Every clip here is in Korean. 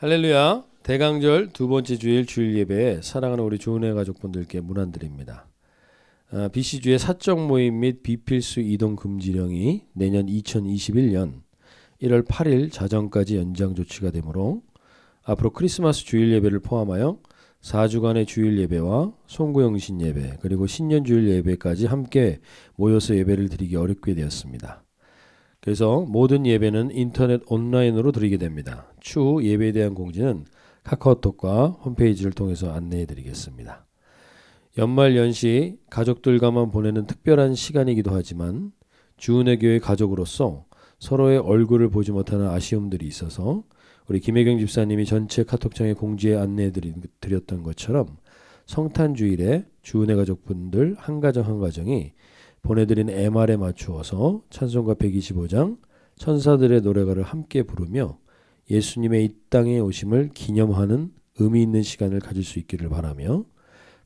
할렐루야. 대강절 두 번째 주일 주일 예배에 사랑하는 우리 좋은애 가족분들께 문안드립니다. BC주의 사적 모임 및 비필수 이동 금지령이 내년 2021년 1월 8일 자정까지 연장 조치가 되므로 앞으로 크리스마스 주일 예배를 포함하여 4주간의 주일 예배와 송구영신 예배 그리고 신년 주일 예배까지 함께 모여서 예배를 드리기 어렵게 되었습니다. 그래서 모든 예배는 인터넷 온라인으로 드리게 됩니다. 추후 예배에 대한 공지는 카카오톡과 홈페이지를 통해서 안내해 드리겠습니다. 연말 연시 가족들과만 보내는 특별한 시간이기도 하지만 주은혜 교회 가족으로서 서로의 얼굴을 보지 못하는 아쉬움들이 있어서 우리 김혜경 집사님이 전체 카톡창에 공지에 안내해 드렸던 것처럼 성탄주일에 주은혜 가족분들 한 가정 한 가정이 보내드린 MR에 맞추어서 찬송가 125장 천사들의 노래가를 함께 부르며 예수님의 이 땅에 오심을 기념하는 의미 있는 시간을 가질 수 있기를 바라며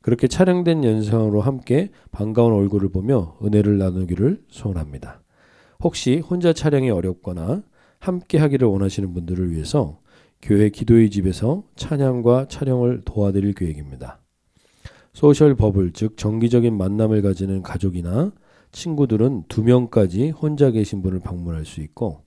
그렇게 촬영된 영상으로 함께 반가운 얼굴을 보며 은혜를 나누기를 소원합니다. 혹시 혼자 촬영이 어렵거나 함께 하기를 원하시는 분들을 위해서 교회 기도의 집에서 찬양과 촬영을 도와드릴 계획입니다. 소셜 버블 즉 정기적인 만남을 가지는 가족이나 친구들은 2명까지 혼자 계신 분을 방문할 수 있고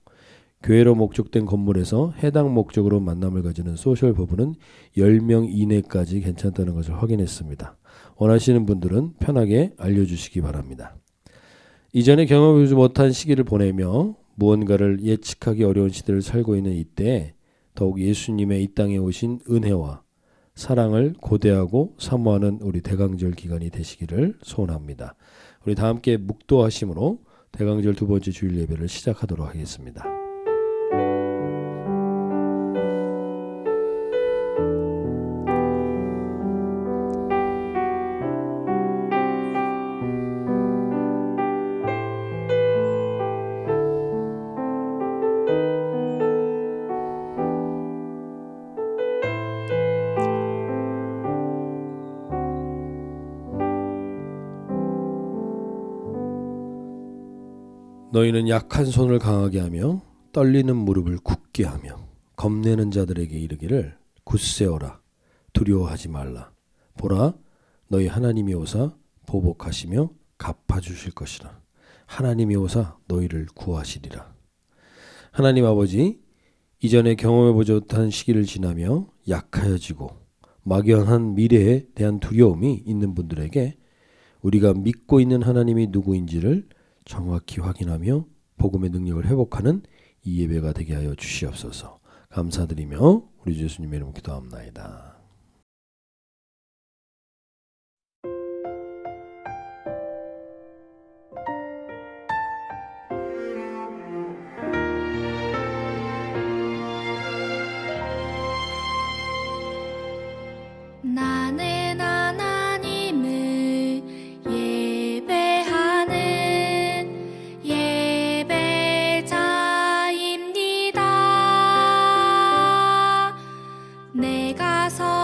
교회로 목적된 건물에서 해당 목적으로 만남을 가지는 소셜 버블은 10명 이내까지 괜찮다는 것을 확인했습니다. 원하시는 분들은 편하게 알려주시기 바랍니다. 이전에 경험해보지 못한 시기를 보내며 무언가를 예측하기 어려운 시대를 살고 있는 이때에 더욱 예수님의 이 땅에 오신 은혜와 사랑을 고대하고 사모하는 우리 대강절 기간이 되시기를 소원합니다. 우리 다 함께 묵도하심으로 대강절 두 번째 주일 예배를 시작하도록 하겠습니다. 너희는 약한 손을 강하게 하며 떨리는 무릎을 굳게 하며 겁내는 자들에게 이르기를 굳세어라 두려워하지 말라 보라 너희 하나님이 오사 보복하시며 갚아주실 것이라 하나님이 오사 너희를 구하시리라. 하나님 아버지, 이전에 경험해보지 못한 시기를 지나며 약하여지고 막연한 미래에 대한 두려움이 있는 분들에게 우리가 믿고 있는 하나님이 누구인지를 정확히 확인하며 복음의 능력을 회복하는 이 예배가 되게 하여 주시옵소서. 감사드리며 우리 주 예수님의 이름으로 기도합나이다. 나는 하나님을 예배하는 예배자입니다. 내가 서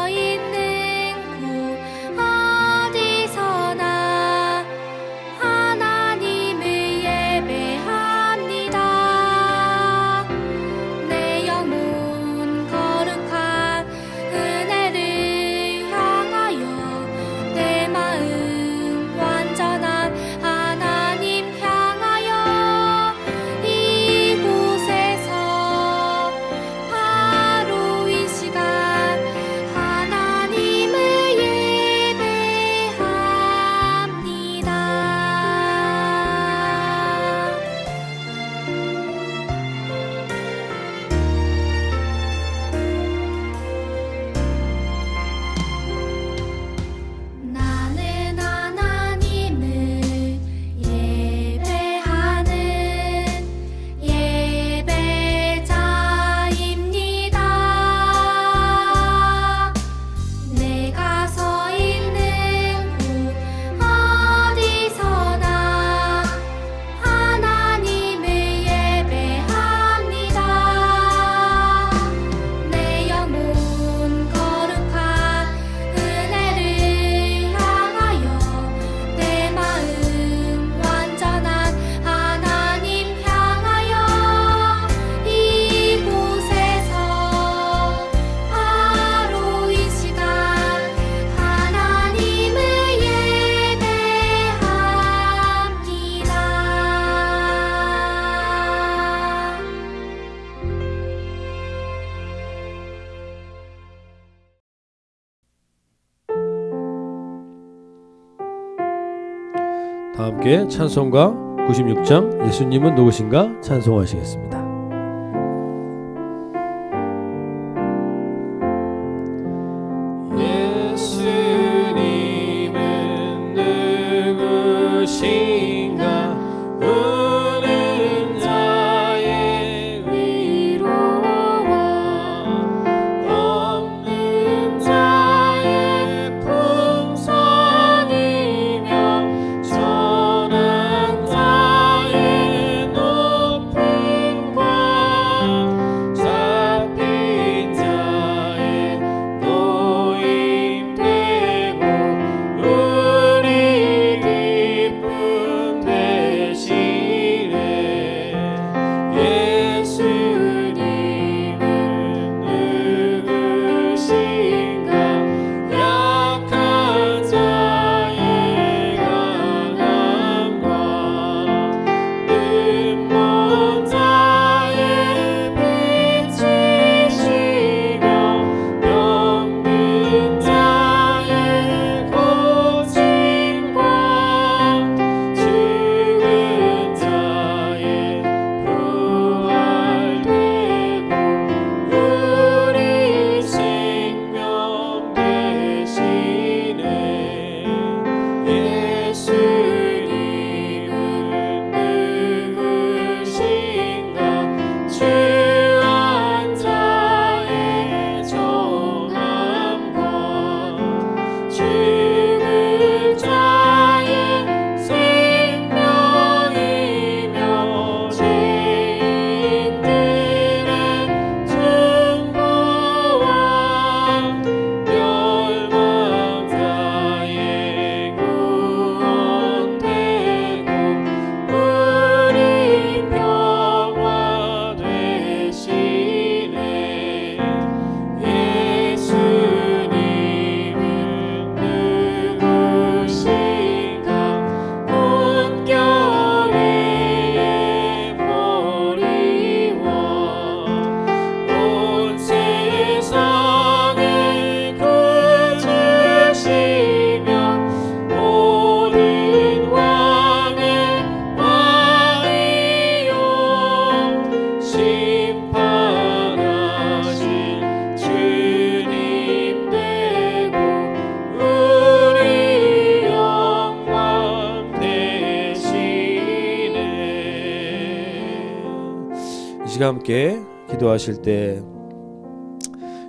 함께 찬송가 96장 예수님은 누구신가 찬송하시겠습니다. 예수님은 누구신가 우는 자의 위로와 없는 자의 풍성이며 전한 자의 높임과 잡힌 자의 노임되고 우리 기쁨 되시네. 예수님은 누구신가 약한 자의 강함과 눈먼 자의 빛이시며 병든 자의 고침과 죽은 자의 부활되고 우리 생명 되시네. 예수님은 누구신가 주한 자의 정함과 죽을 자의 생명이며 죄인들의 중보와 멸망 자의 구원되고 우리 평화 되시네. 예수님은 누구신가 온 교회의 머리와 온 세상을 구주시며 모든 왕의 왕이요 심판하실 주님 되고 우리 영광 되시네. 이 시간 함께 기도하실 때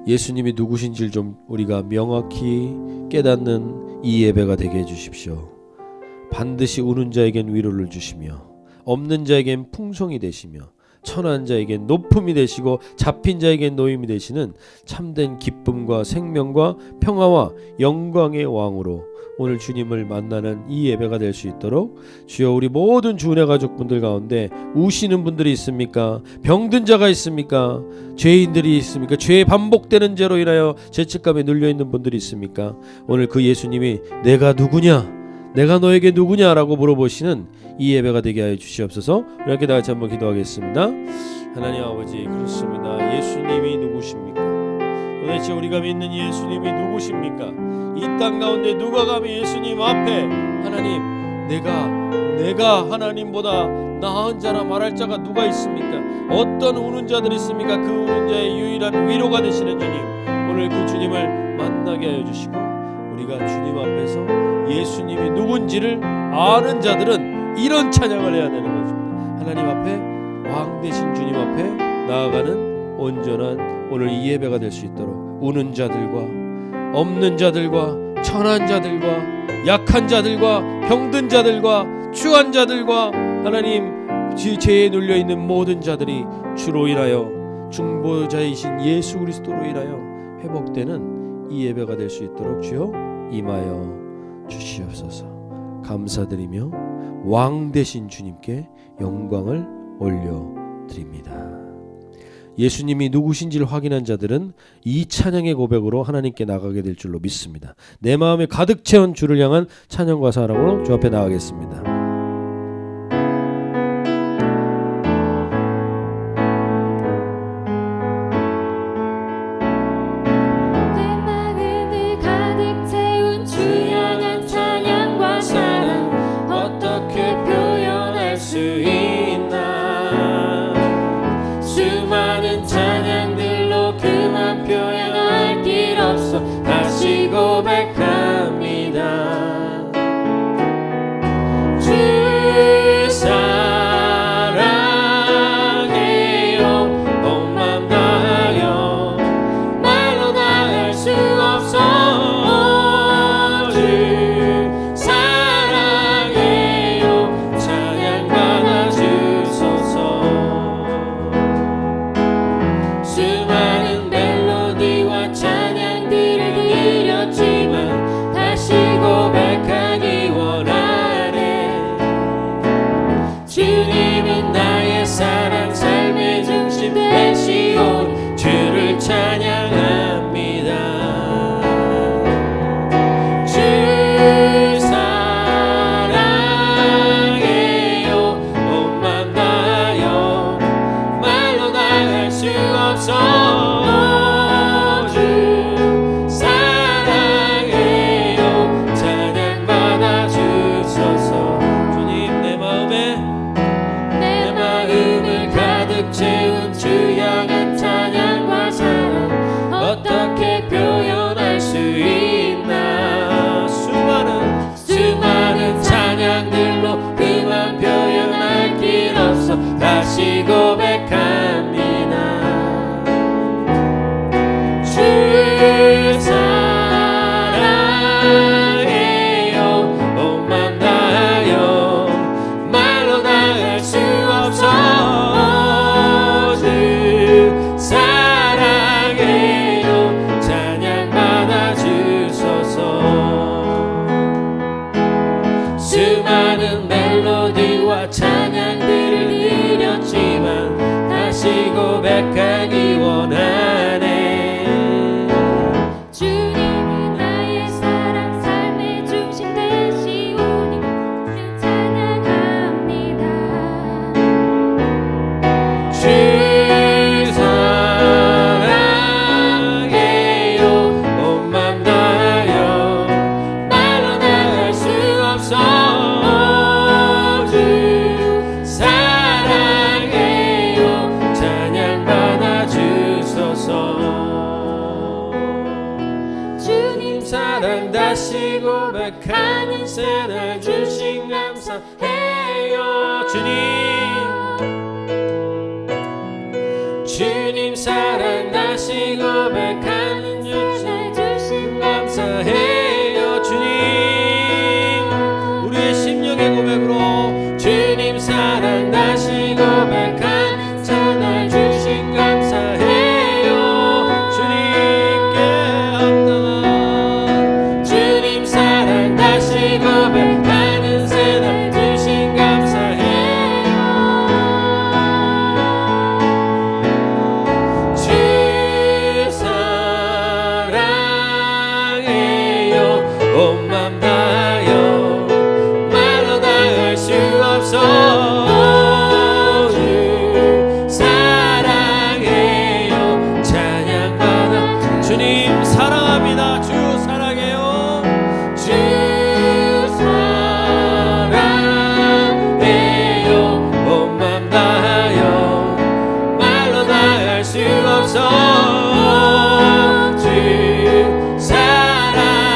예수님이 누구신지를 좀 우리가 명확히 깨닫는 이 예배가 되게 해주십시오. 반드시 우는 자에겐 위로를 주시며 없는 자에겐 풍성이 되시며 천한 자에겐 높음이 되시고 잡힌 자에겐 노임이 되시는 참된 기쁨과 생명과 평화와 영광의 왕으로 오늘 주님을 만나는 이 예배가 될 수 있도록 주여 우리 모든 주은혜 가족분들 가운데 우시는 분들이 있습니까? 병든 자가 있습니까? 죄인들이 있습니까? 죄 반복되는 죄로 인하여 죄책감에 눌려있는 분들이 있습니까? 오늘 그 예수님이 내가 누구냐? 내가 너에게 누구냐라고 물어보시는 이 예배가 되게 하여 주시옵소서. 이렇게 다 같이 한번 기도하겠습니다. 하나님 아버지 그렇습니다. 예수님이 누구십니까? 도대체 우리가 믿는 예수님이 누구십니까? 이 땅 가운데 누가 감히 예수님 앞에 하나님 내가 하나님보다 나은 자라 말할 자가 누가 있습니까? 어떤 우는 자들이 있습니까? 그 우는 자의 유일한 위로가 되시는 주님, 오늘 그 주님을 만나게 하여 주시고 우리가 주님 앞에서 예수님이 누군지를 아는 자들은 이런 찬양을 해야 되는 것입니다. 하나님 앞에 왕 되신 주님 앞에 나아가는 온전한 오늘 이 예배가 될 수 있도록 우는 자들과 없는 자들과 천한 자들과 약한 자들과 병든 자들과 추한 자들과 하나님 죄에 눌려있는 모든 자들이 주로 인하여 중보자이신 예수 그리스도로 인하여 회복되는 이 예배가 될 수 있도록 주여 임하여 주시옵소서. 감사드리며 왕 되신 주님께 영광을 올려드립니다. 예수님이 누구신지를 확인한 자들은 이 찬양의 고백으로 하나님께 나가게 될 줄로 믿습니다. 내 마음에 가득 채운 주를 향한 찬양과 사랑으로 주 앞에 나가겠습니다. 내 마음을 가득 채운 주 향한 찬양과 사랑 어떻게 가득 채운 주 향한 찬양과 사랑 어떻게 표현할 수 있나. 수많은 찬양들로 그만 표현할 길 없어 다시 고백합니다. 주 사랑해요. 온 맘 다하여 말로 다 할 수 없어. 주 사랑해요. 찬양 받아 주소서. 수많은 멜로디와 찬양들을 드렸지만 다시 고백하기 원하네. 주님이 나의 사랑 삶의 중심 되시오니 그 찬양합니다. 주 사랑해요. 온 맘 다하여 말로 다 할 수 없어. 주 사랑해요. 찬양 받아 주소서. 주님 사랑 다시 고백하는 새날 주신 감사해요. 주님 사랑 다시 고백하는 주신 감사해요. 주님 우리의 심령의 고백으로 주님 사랑 다시 고백하는 새날 주신 감사해요. 주님께 합당한 주님 사랑 다시 고백하는 새날 주신 감사해요. 주 사랑해요. 온 맘 다하여 말로 다 할 수 없어. 주 사랑해요. 찬양 받아 주님 사랑합니다. 주 사랑해요. 주 사랑해요. 온 맘 다하여 말로 다 할 수 없어. 주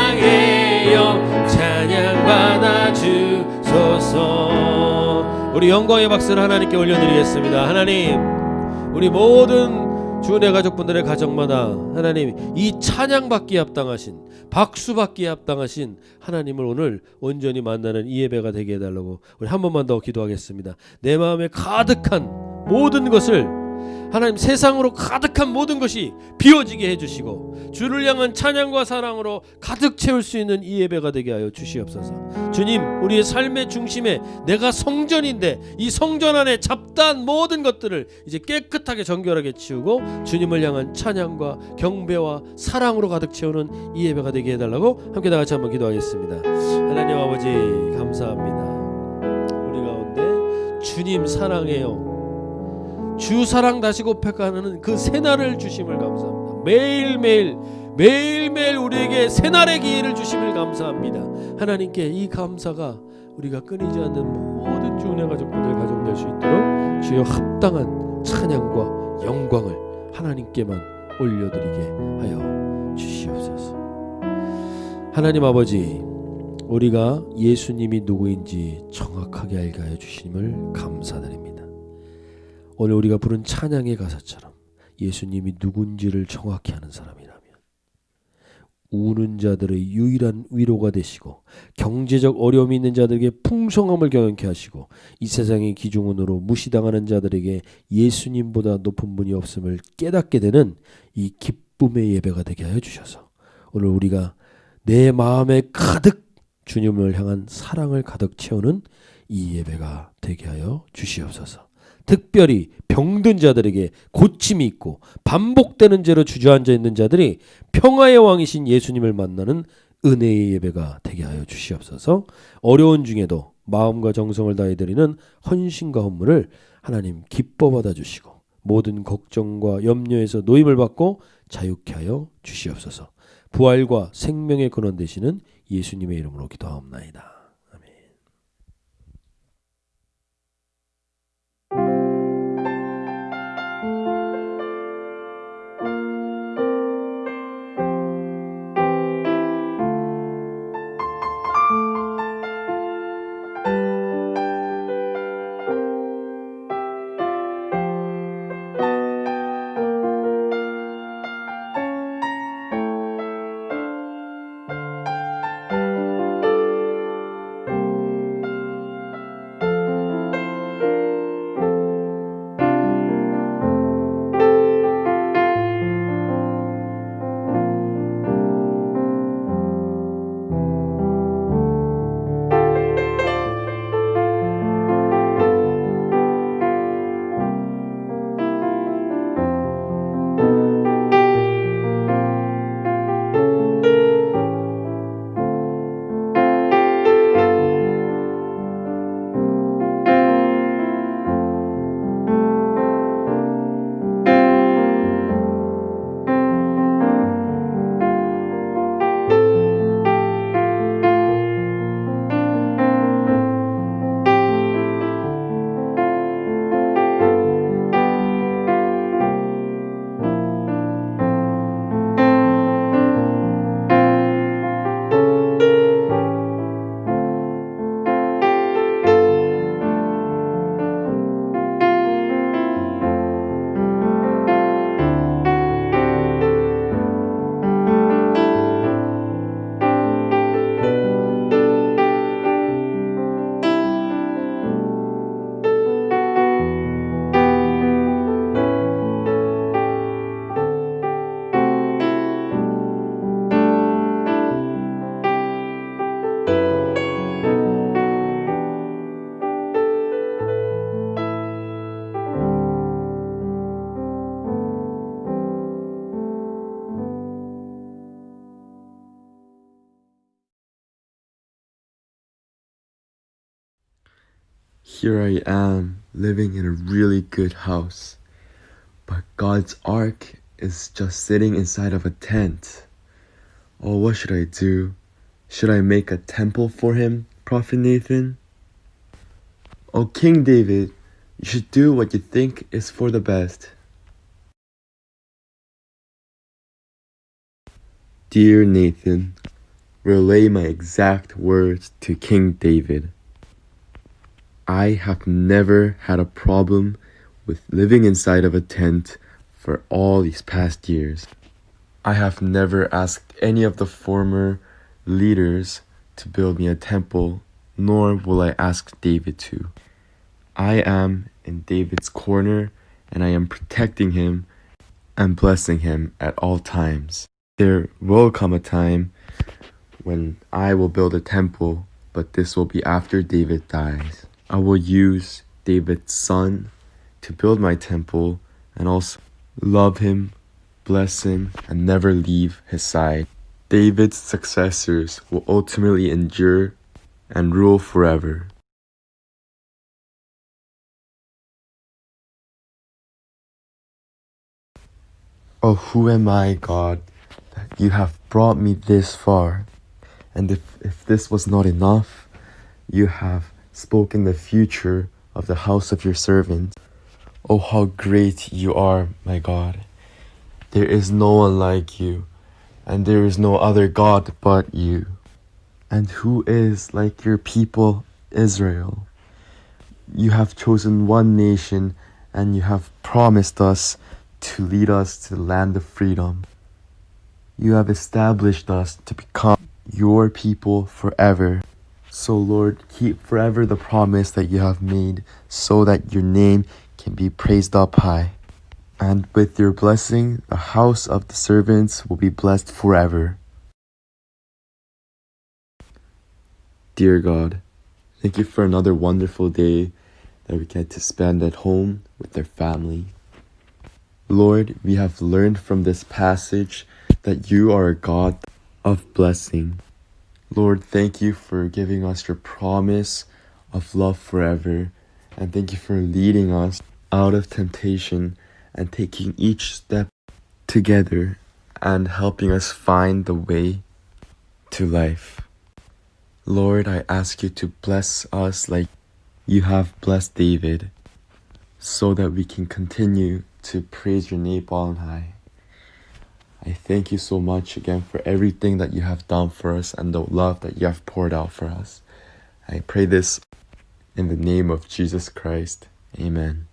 사랑해요. 찬양 받아 주소서. 우리 영광의 박수를 하나님께 올려드리겠습니다. 하나님, 우리 모든 주은혜 가족분들의 가정마다 하나님 이 찬양받기에 합당하신, 박수받기에 합당하신 하나님을 오늘 온전히 만나는 이 예배가 되게 해달라고 우리 한 번만 더 기도하겠습니다. 내 마음에 가득한 모든 것을 하나님, 세상으로 가득한 모든 것이 비워지게 해주시고 주를 향한 찬양과 사랑으로 가득 채울 수 있는 이 예배가 되게 하여 주시옵소서. 주님, 우리의 삶의 중심에 내가 성전인데 이 성전 안에 잡다한 모든 것들을 이제 깨끗하게 정결하게 치우고 주님을 향한 찬양과 경배와 사랑으로 가득 채우는 이 예배가 되게 해달라고 함께 다 같이 한번 기도하겠습니다. 하나님 아버지 감사합니다. 우리 가운데 주님 사랑해요. 주 사랑 다시 고백하는 그 새날을 주심을 감사합니다. 매일매일 우리에게 새날의 기회를 주심을 감사합니다. 하나님께 이 감사가 우리가 끊이지 않는 모든 주은혜 가족분들 가정될 수 있도록 주여 합당한 찬양과 영광을 하나님께만 올려드리게 하여 주시옵소서. 하나님 아버지, 우리가 예수님이 누구인지 정확하게 알게 하여 주심을 감사드립니다. 오늘 우리가 부른 찬양의 가사처럼 예수님이 누군지를 정확히 아는 사람이라면 우는 자들의 유일한 위로가 되시고 경제적 어려움이 있는 자들에게 풍성함을 경험케 하시고 이 세상의 기중원으로 무시당하는 자들에게 예수님보다 높은 분이 없음을 깨닫게 되는 이 기쁨의 예배가 되게 하여 주셔서 오늘 우리가 내 마음에 가득 주님을 향한 사랑을 가득 채우는 이 예배가 되게 하여 주시옵소서. 특별히 병든 자들에게 고침이 있고 반복되는 죄로 주저앉아 있는 자들이 평화의 왕이신 예수님을 만나는 은혜의 예배가 되게 하여 주시옵소서. 어려운 중에도 마음과 정성을 다해 드리는 헌신과 헌물을 하나님 기뻐 받아 주시고 모든 걱정과 염려에서 노임을 받고 자유케 하여 주시옵소서. 부활과 생명의 근원 되시는 예수님의 이름으로 기도하옵나이다. here I am, living in a really good house. But God's ark is just sitting inside of a tent. Oh, what should I do? Should I make a temple for him, Prophet Nathan? Oh, King David, you should do what you think is for the best. Dear Nathan, relay my exact words to King David. I have never had a problem with living inside of a tent for all these past years. I have never asked any of the former leaders to build me a temple, nor will I ask David to. I am in David's corner, and I am protecting him and blessing him at all times. There will come a time when I will build a temple, but this will be after David dies. I will use David's son to build my temple and also love him, bless him, and never leave his side. David's successors will ultimately endure and rule forever. Oh, who am I, God, that you have brought me this far? And if this was not enough, you have spoken the future of the house of your servant. Oh, how great you are, my God. There is no one like you, and there is no other God but you. And who is like your people, Israel? You have chosen one nation, and you have promised us to lead us to the land of freedom. You have established us to become your people forever. So Lord, keep forever the promise that you have made, so that your name can be praised up high. And with your blessing, the house of the servants will be blessed forever. Dear God, thank you for another wonderful day that we get to spend at home with their family. Lord, we have learned from this passage that you are a God of blessing. Lord, thank you for giving us your promise of love forever, and thank you for leading us out of temptation and taking each step together and helping us find the way to life. Lord, I ask you to bless us like you have blessed David, so that we can continue to praise your name on high. I thank you so much again for everything that you have done for us and the love that you have poured out for us. I pray this in the name of Jesus Christ. Amen.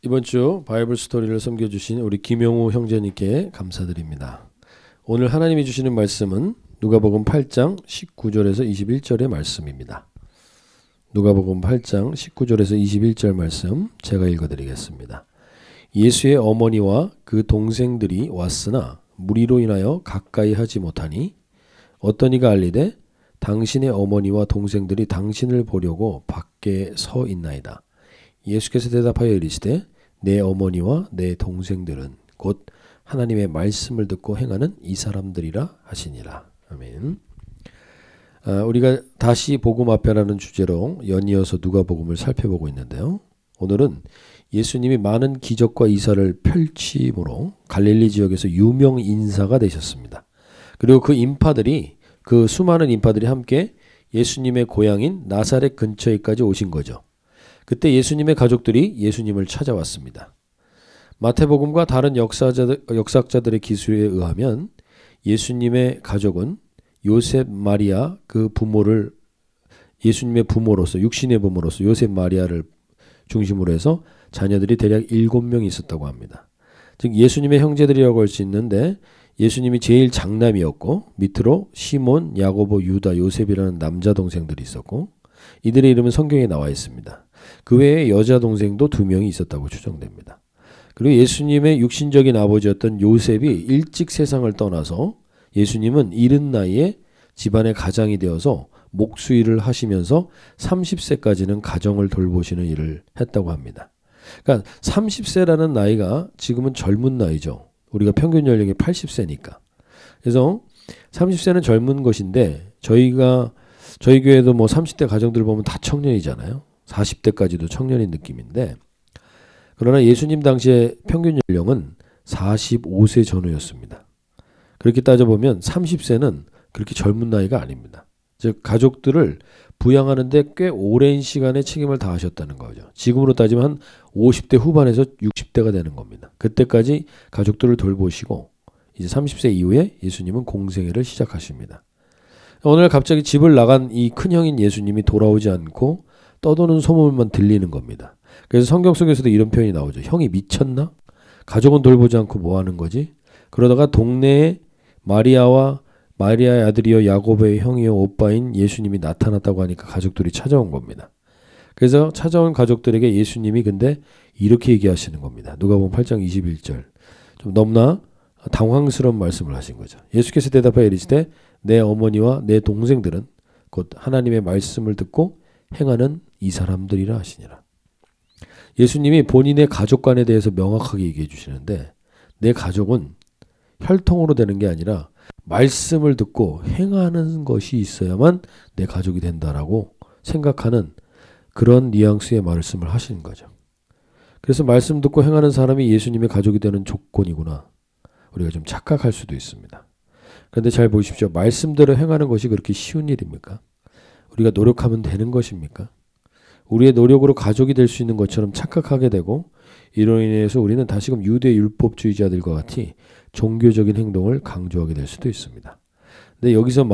이번 주 바이블 스토리를 섬겨주신 우리 김용우 형제님께 감사드립니다. 오늘 하나님이 주시는 말씀은 누가복음 8장 19절에서 21절의 말씀입니다. 누가복음 8장 19절에서 21절 말씀 제가 읽어드리겠습니다. 예수의 어머니와 그 동생들이 왔으나 무리로 인하여 가까이 하지 못하니 어떤 이가 알리되 당신의 어머니와 동생들이 당신을 보려고 밖에 서 있나이다. 예수께서 대답하여 이르시되 내 어머니와 내 동생들은 곧 하나님의 말씀을 듣고 행하는 이 사람들이라 하시니라. 아멘. 우리가 다시 복음 앞에라는 주제로 연이어서 누가복음을 살펴보고 있는데요. 오늘은 예수님이 많은 기적과 이사를 펼침으로 갈릴리 지역에서 유명 인사가 되셨습니다. 그리고 그 수많은 인파들이 함께 예수님의 고향인 나사렛 근처에까지 오신 거죠. 그때 예수님의 가족들이 예수님을 찾아왔습니다. 마태복음과 다른 역사학자들의 기술에 의하면 예수님의 가족은 요셉 마리아 그 부모를 예수님의 부모로서 육신의 부모로서 요셉 마리아를 중심으로 해서 자녀들이 대략 7명이 있었다고 합니다. 즉 예수님의 형제들이라고 할 수 있는데 예수님이 제일 장남이었고 밑으로 시몬, 야고보, 유다, 요셉이라는 남자 동생들이 있었고 이들의 이름은 성경에 나와 있습니다. 그 외에 여자 동생도 2명이 있었다고 추정됩니다. 그리고 예수님의 육신적인 아버지였던 요셉이 일찍 세상을 떠나서 예수님은 이른 나이에 집안의 가장이 되어서 목수일을 하시면서 30세까지는 가정을 돌보시는 일을 했다고 합니다. 그러니까 30세라는 나이가 지금은 젊은 나이죠. 우리가 평균 연령이 80세니까. 그래서 30세는 젊은 것인데 저희가 저희 교회도 뭐 30대 가정들 보면 다 청년이잖아요. 40대까지도 청년인 느낌인데 그러나 예수님 당시의 평균 연령은 45세 전후였습니다. 그렇게 따져보면 30세는 그렇게 젊은 나이가 아닙니다. 즉 가족들을 부양하는데 꽤 오랜 시간의 책임을 다하셨다는 거죠. 지금으로 따지면 한 50대 후반에서 60대가 되는 겁니다. 그때까지 가족들을 돌보시고 이제 30세 이후에 예수님은 공생애를 시작하십니다. 오늘 갑자기 집을 나간 이 큰형인 예수님이 돌아오지 않고 떠도는 소문만 들리는 겁니다. 그래서 성경 속에서도 이런 표현이 나오죠. 형이 미쳤나? 가족은 돌보지 않고 뭐 하는 거지? 그러다가 동네에 마리아의 아들이요 야고보의 형이요 오빠인 예수님이 나타났다고 하니까 가족들이 찾아온 겁니다. 그래서 찾아온 가족들에게 예수님이 근데 이렇게 얘기하시는 겁니다. 누가복음 8장 21절. 좀 너무나 당황스러운 말씀을 하신 거죠. 예수께서 대답하여 이르시되 내 어머니와 내 동생들은 곧 하나님의 말씀을 듣고 행하는 이 사람들이라 하시니라. 예수님이 본인의 가족관에 대해서 명확하게 얘기해 주시는데 내 가족은 혈통으로 되는 게 아니라 말씀을 듣고 행하는 것이 있어야만 내 가족이 된다라고 생각하는 그런 뉘앙스의 말씀을 하시는 거죠. 그래서 말씀 듣고 행하는 사람이 예수님의 가족이 되는 조건이구나. 우리가 좀 착각할 수도 있습니다. 그런데 잘 보십시오. 말씀대로 행하는 것이 그렇게 쉬운 일입니까? 우리가 노력하면 되는 것입니까? 우리의 노력으로 가족이 될 수 있는 것처럼 착각하게 되고 이로 인해서 우리는 다시금 유대 율법주의자들과 같이 종교적인 행동을 강조하게 될 수도 있습니다. 근데 여기서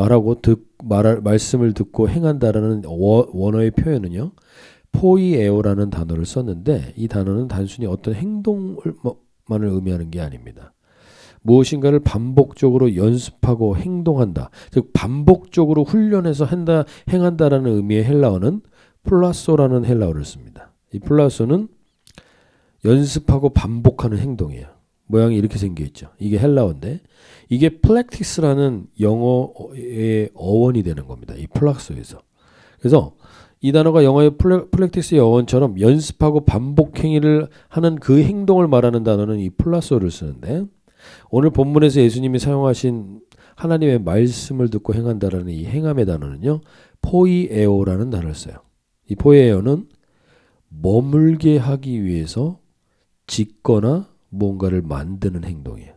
말씀을 듣고 행한다라는 원어의 표현은요. 포이에오라는 단어를 썼는데 이 단어는 단순히 어떤 행동만을 의미하는 게 아닙니다. 무엇인가를 반복적으로 연습하고 행동한다. 즉 반복적으로 훈련해서 행한다라는 의미의 헬라어는 플라소라는 헬라어를 씁니다. 이 플라소는 연습하고 반복하는 행동이에요. 모양이 이렇게 생겨있죠. 이게 헬라어인데 이게 플렉티스라는 영어의 어원이 되는 겁니다. 이 플라소에서. 그래서 이 단어가 영어의 플렉티스의 어원처럼 연습하고 반복 행위를 하는 그 행동을 말하는 단어는 이 플라소를 쓰는데 오늘 본문에서 예수님이 사용하신 하나님의 말씀을 듣고 행한다라는 이 행함의 단어는요. 포이에오라는 단어를 써요. 이 포이에오는 머물게 하기 위해서 짓거나 뭔가를 만드는 행동이에요.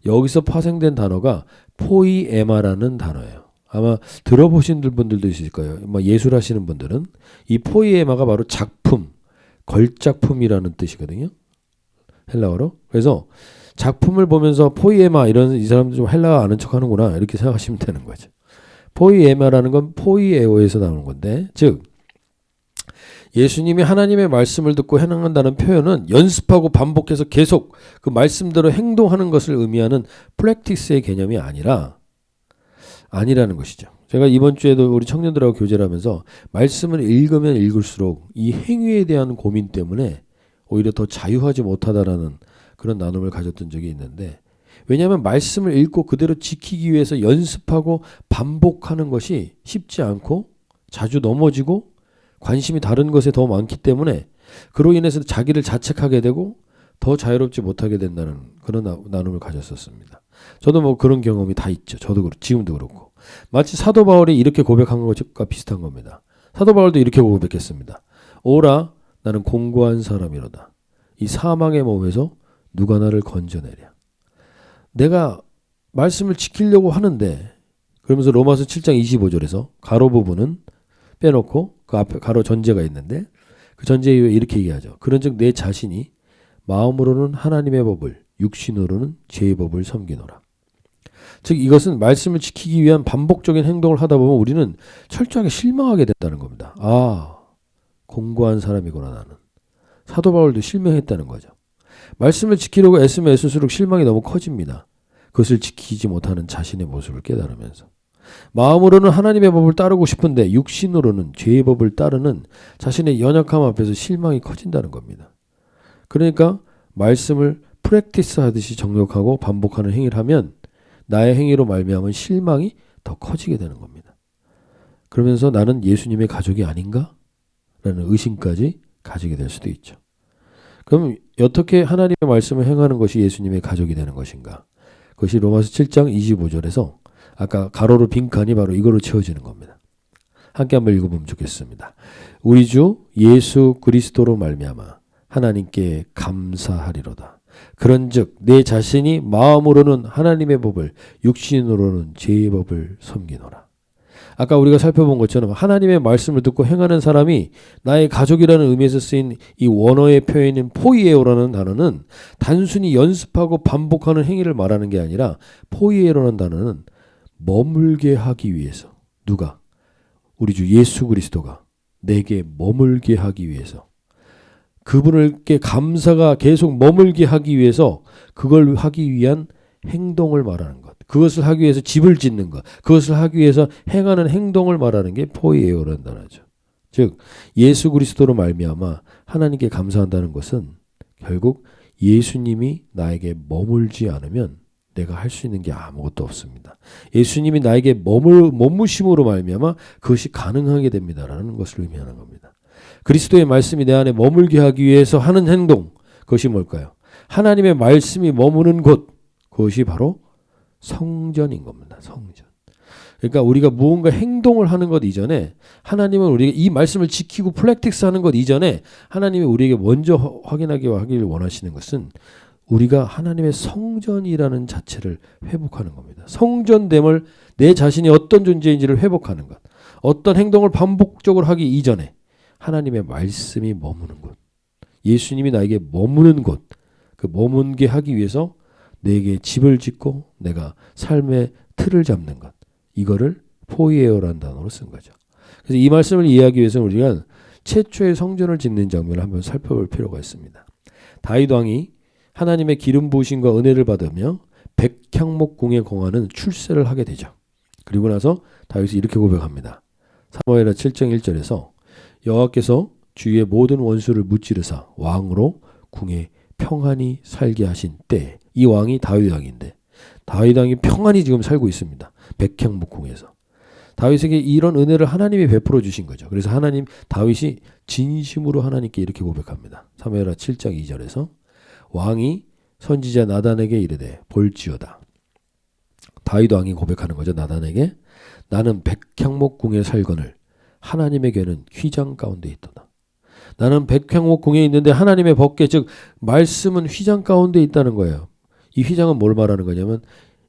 여기서 파생된 단어가 포이에마라는 단어예요. 아마 들어보신 분들도 있을 거예요. 예술하시는 분들은 이 포이에마가 바로 작품, 걸작품이라는 뜻이거든요. 헬라어로. 그래서 작품을 보면서 포이에마 이 사람들 좀 헬라어 아는 척하는구나 이렇게 생각하시면 되는 거죠. 포이에마라는 건 포이에오에서 나오는 건데 즉 예수님이 하나님의 말씀을 듣고 행한다는 표현은 연습하고 반복해서 계속 그 말씀대로 행동하는 것을 의미하는 프랙티스의 개념이 아니라는 것이죠. 제가 이번 주에도 우리 청년들하고 교제를 하면서 말씀을 읽으면 읽을수록 이 행위에 대한 고민 때문에 오히려 더 자유하지 못하다라는 그런 나눔을 가졌던 적이 있는데 왜냐하면 말씀을 읽고 그대로 지키기 위해서 연습하고 반복하는 것이 쉽지 않고 자주 넘어지고 관심이 다른 것에 더 많기 때문에 그로 인해서 자기를 자책하게 되고 더 자유롭지 못하게 된다는 그런 나눔을 가졌었습니다. 저도 뭐 그런 경험이 다 있죠. 저도 그렇고 지금도 그렇고 마치 사도 바울이 이렇게 고백한 것과 비슷한 겁니다. 사도 바울도 이렇게 고백했습니다. 오라 나는 공고한 사람이로다. 이 사망의 몸에서 누가 나를 건져내랴. 내가 말씀을 지키려고 하는데 그러면서 로마서 7장 25절에서 가로 부분은 빼놓고 그 앞에 가로 전제가 있는데 그 전제 이후에 이렇게 얘기하죠. 그런즉 내 자신이 마음으로는 하나님의 법을 육신으로는 죄의 법을 섬기노라. 즉 이것은 말씀을 지키기 위한 반복적인 행동을 하다 보면 우리는 철저하게 실망하게 된다는 겁니다. 아 공고한 사람이구나 나는. 사도 바울도 실망했다는 거죠. 말씀을 지키려고 애쓰면 애쓸수록 실망이 너무 커집니다. 그것을 지키지 못하는 자신의 모습을 깨달으면서 마음으로는 하나님의 법을 따르고 싶은데 육신으로는 죄의 법을 따르는 자신의 연약함 앞에서 실망이 커진다는 겁니다. 그러니까 말씀을 프랙티스 하듯이 정력하고 반복하는 행위를 하면 나의 행위로 말미암은 실망이 더 커지게 되는 겁니다. 그러면서 나는 예수님의 가족이 아닌가? 라는 의심까지 가지게 될 수도 있죠. 그럼 어떻게 하나님의 말씀을 행하는 것이 예수님의 가족이 되는 것인가? 그것이 로마서 7장 25절에서 아까 가로로 빈칸이 바로 이거로 채워지는 겁니다. 함께 한번 읽어보면 좋겠습니다. 우리 주 예수 그리스도로 말미암아 하나님께 감사하리로다. 그런즉 내 자신이 마음으로는 하나님의 법을 육신으로는 죄의 법을 섬기노라. 아까 우리가 살펴본 것처럼 하나님의 말씀을 듣고 행하는 사람이 나의 가족이라는 의미에서 쓰인 이 원어의 표현인 포이에오라는 단어는 단순히 연습하고 반복하는 행위를 말하는 게 아니라 포이에오라는 단어는 머물게 하기 위해서, 누가? 우리 주 예수 그리스도가 내게 머물게 하기 위해서, 그분께 감사가 계속 머물게 하기 위해서 그걸 하기 위한 행동을 말하는 것, 그것을 하기 위해서 집을 짓는 것, 그것을 하기 위해서 행하는 행동을 말하는 게 포이에오라는 단어죠. 즉 예수 그리스도로 말미암아 하나님께 감사한다는 것은 결국 예수님이 나에게 머물지 않으면 내가 할 수 있는 게 아무것도 없습니다. 예수님이 나에게 머무심으로 말미암아 그것이 가능하게 됩니다라는 것을 의미하는 겁니다. 그리스도의 말씀이 내 안에 머물게 하기 위해서 하는 행동, 그것이 뭘까요? 하나님의 말씀이 머무는 곳, 그것이 바로 성전인 겁니다. 성전. 그러니까 우리가 무언가 행동을 하는 것 이전에 하나님은 우리에게 이 말씀을 지키고 플렉틱스 하는 것 이전에 하나님이 우리에게 먼저 하기를 원하시는 것은 우리가 하나님의 성전이라는 자체를 회복하는 겁니다. 성전됨을, 내 자신이 어떤 존재인지를 회복하는 것, 어떤 행동을 반복적으로 하기 이전에 하나님의 말씀이 머무는 곳, 예수님이 나에게 머무는 곳, 그 머문게 하기 위해서 내게 집을 짓고 내가 삶의 틀을 잡는 것, 이거를 포이에오라는 단어로 쓴 거죠. 그래서 이 말씀을 이해하기 위해서는 우리가 최초의 성전을 짓는 장면을 한번 살펴볼 필요가 있습니다. 다윗 왕이 하나님의 기름 부으심과 은혜를 받으며 백향목궁에 거하는 출세를 하게 되죠. 그리고 나서 다윗이 이렇게 고백합니다. 사무엘하 7장 1절에서 여호와께서 주의 모든 원수를 무찌르사 왕으로 궁에 평안히 살게 하신 때, 이 왕이 다윗 왕인데 다윗 왕이 평안히 지금 살고 있습니다. 백향목궁에서. 다윗에게 이런 은혜를 하나님이 베풀어 주신 거죠. 그래서 다윗이 진심으로 하나님께 이렇게 고백합니다. 사무엘하 7장 2절에서 왕이 선지자 나단에게 이르되 볼지어다. 다윗 왕이 고백하는 거죠. 나단에게 나는 백향목궁에 살거늘 하나님에게는 휘장 가운데 있도다. 나는 백향목궁에 있는데 하나님의 법궤, 즉 말씀은 휘장 가운데 있다는 거예요. 이 휘장은 뭘 말하는 거냐면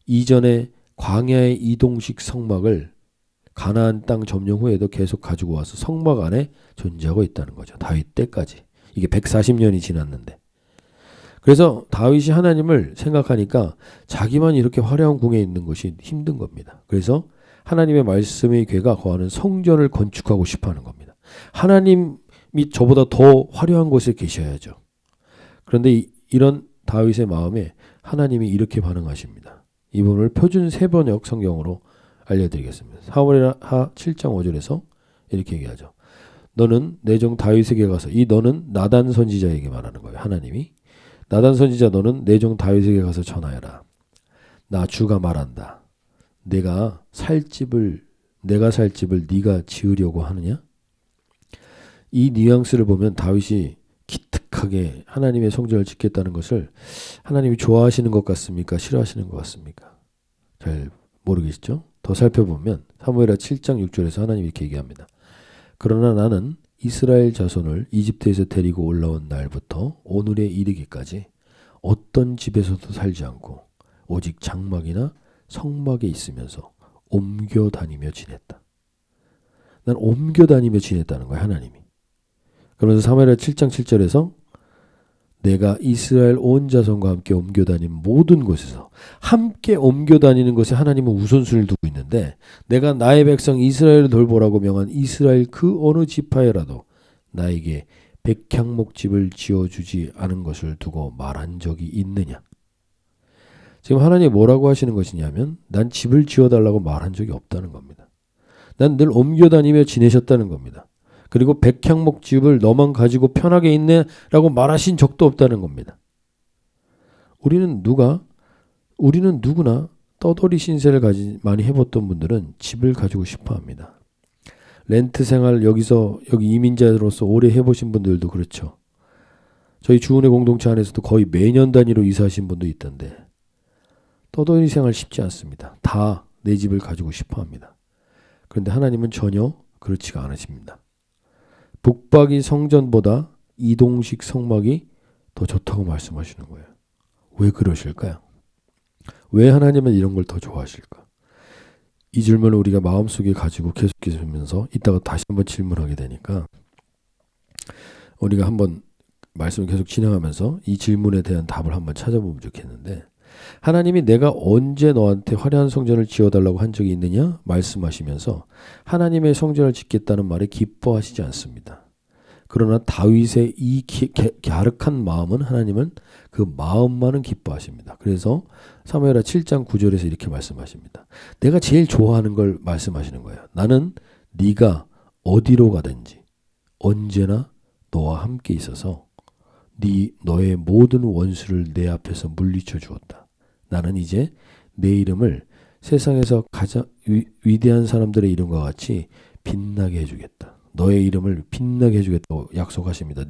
이전에 광야의 이동식 성막을 가나안 땅 점령 후에도 계속 가지고 와서 성막 안에 존재하고 있다는 거죠. 다윗 때까지. 이게 140년이 지났는데. 그래서 다윗이 하나님을 생각하니까 자기만 이렇게 화려한 궁에 있는 것이 힘든 겁니다. 그래서 하나님의 말씀의 궤가 거하는 성전을 건축하고 싶어 하는 겁니다. 하나님이 저보다 더 화려한 곳에 계셔야죠. 그런데 이런 다윗의 마음에 하나님이 이렇게 반응하십니다. 이 부분을 표준 세번역 성경으로 알려드리겠습니다. 사무엘하 7장 5절에서 이렇게 얘기하죠. 너는 내 종 다윗에게 가서, 이 너는 나단 선지자에게 말하는 거예요. 하나님이 나단 선지자 너는 내 종 다윗에게 가서 전하여라. 나 주가 말한다. 내가 살 집을 네가 지으려고 하느냐? 이 뉘앙스를 보면 다윗이 기특하게 하나님의 성전을 짓겠다는 것을 하나님이 좋아하시는 것 같습니까? 싫어하시는 것 같습니까? 잘 모르겠죠? 더 살펴보면 사무엘하 7장 6절에서 하나님이 이렇게 얘기합니다. 그러나 나는 이스라엘 자손을 이집트에서 데리고 올라온 날부터 오늘에 이르기까지 어떤 집에서도 살지 않고 오직 장막이나 성막에 있으면서 옮겨 다니며 지냈다. 난 옮겨 다니며 지냈다는 거야, 하나님이. 그러면서 사무엘하 7장 7절에서 내가 이스라엘 온 자손과 함께 옮겨 다닌 모든 곳에서, 함께 옮겨 다니는 것에 하나님은 우선순위를 두고 있는데, 내가 나의 백성 이스라엘을 돌보라고 명한 이스라엘 그 어느 지파에라도 나에게 백향목집을 지어주지 않은 것을 두고 말한 적이 있느냐? 지금 하나님이 뭐라고 하시는 것이냐면 난 집을 지어달라고 말한 적이 없다는 겁니다. 난 늘 옮겨 다니며 지내셨다는 겁니다. 그리고 백향목집을 너만 가지고 편하게 있네라고 말하신 적도 없다는 겁니다. 우리는 누구나 떠돌이 신세를 많이 해봤던 분들은 집을 가지고 싶어합니다. 렌트 생활 여기 이민자로서 오래 해보신 분들도 그렇죠. 저희 주은혜 공동체 안에서도 거의 매년 단위로 이사하신 분도 있던데 떠돌이 생활 쉽지 않습니다. 다 내 집을 가지고 싶어합니다. 그런데 하나님은 전혀 그렇지가 않으십니다. 북박이 성전보다 이동식 성막이 더 좋다고 말씀하시는 거예요. 왜 그러실까요? 왜 하나님은 이런 걸 더 좋아하실까? 이 질문을 우리가 마음속에 가지고 계속해서 이따가 다시 한번 질문하게 되니까 우리가 한번 말씀을 계속 진행하면서 이 질문에 대한 답을 한번 찾아보면 좋겠는데, 하나님이 내가 언제 너한테 화려한 성전을 지어달라고 한 적이 있느냐 말씀하시면서 하나님의 성전을 짓겠다는 말에 기뻐하시지 않습니다. 그러나 다윗의 이 갸륵한 마음은 하나님은 그 마음만은 기뻐하십니다. 그래서 사무엘하 7장 9절에서 이렇게 말씀하십니다. 내가 제일 좋아하는 걸 말씀하시는 거예요. 나는 네가 어디로 가든지 언제나 너와 함께 있어서 너의 모든 원수를 내 앞에서 물리쳐 주었다. 나는 이제 내 이름을 세상에서 가장 위대한 사람들의 이름과 같이 빛나게 해주겠다. 너의 이름을 빛나게 해주겠다고 약속하십니다.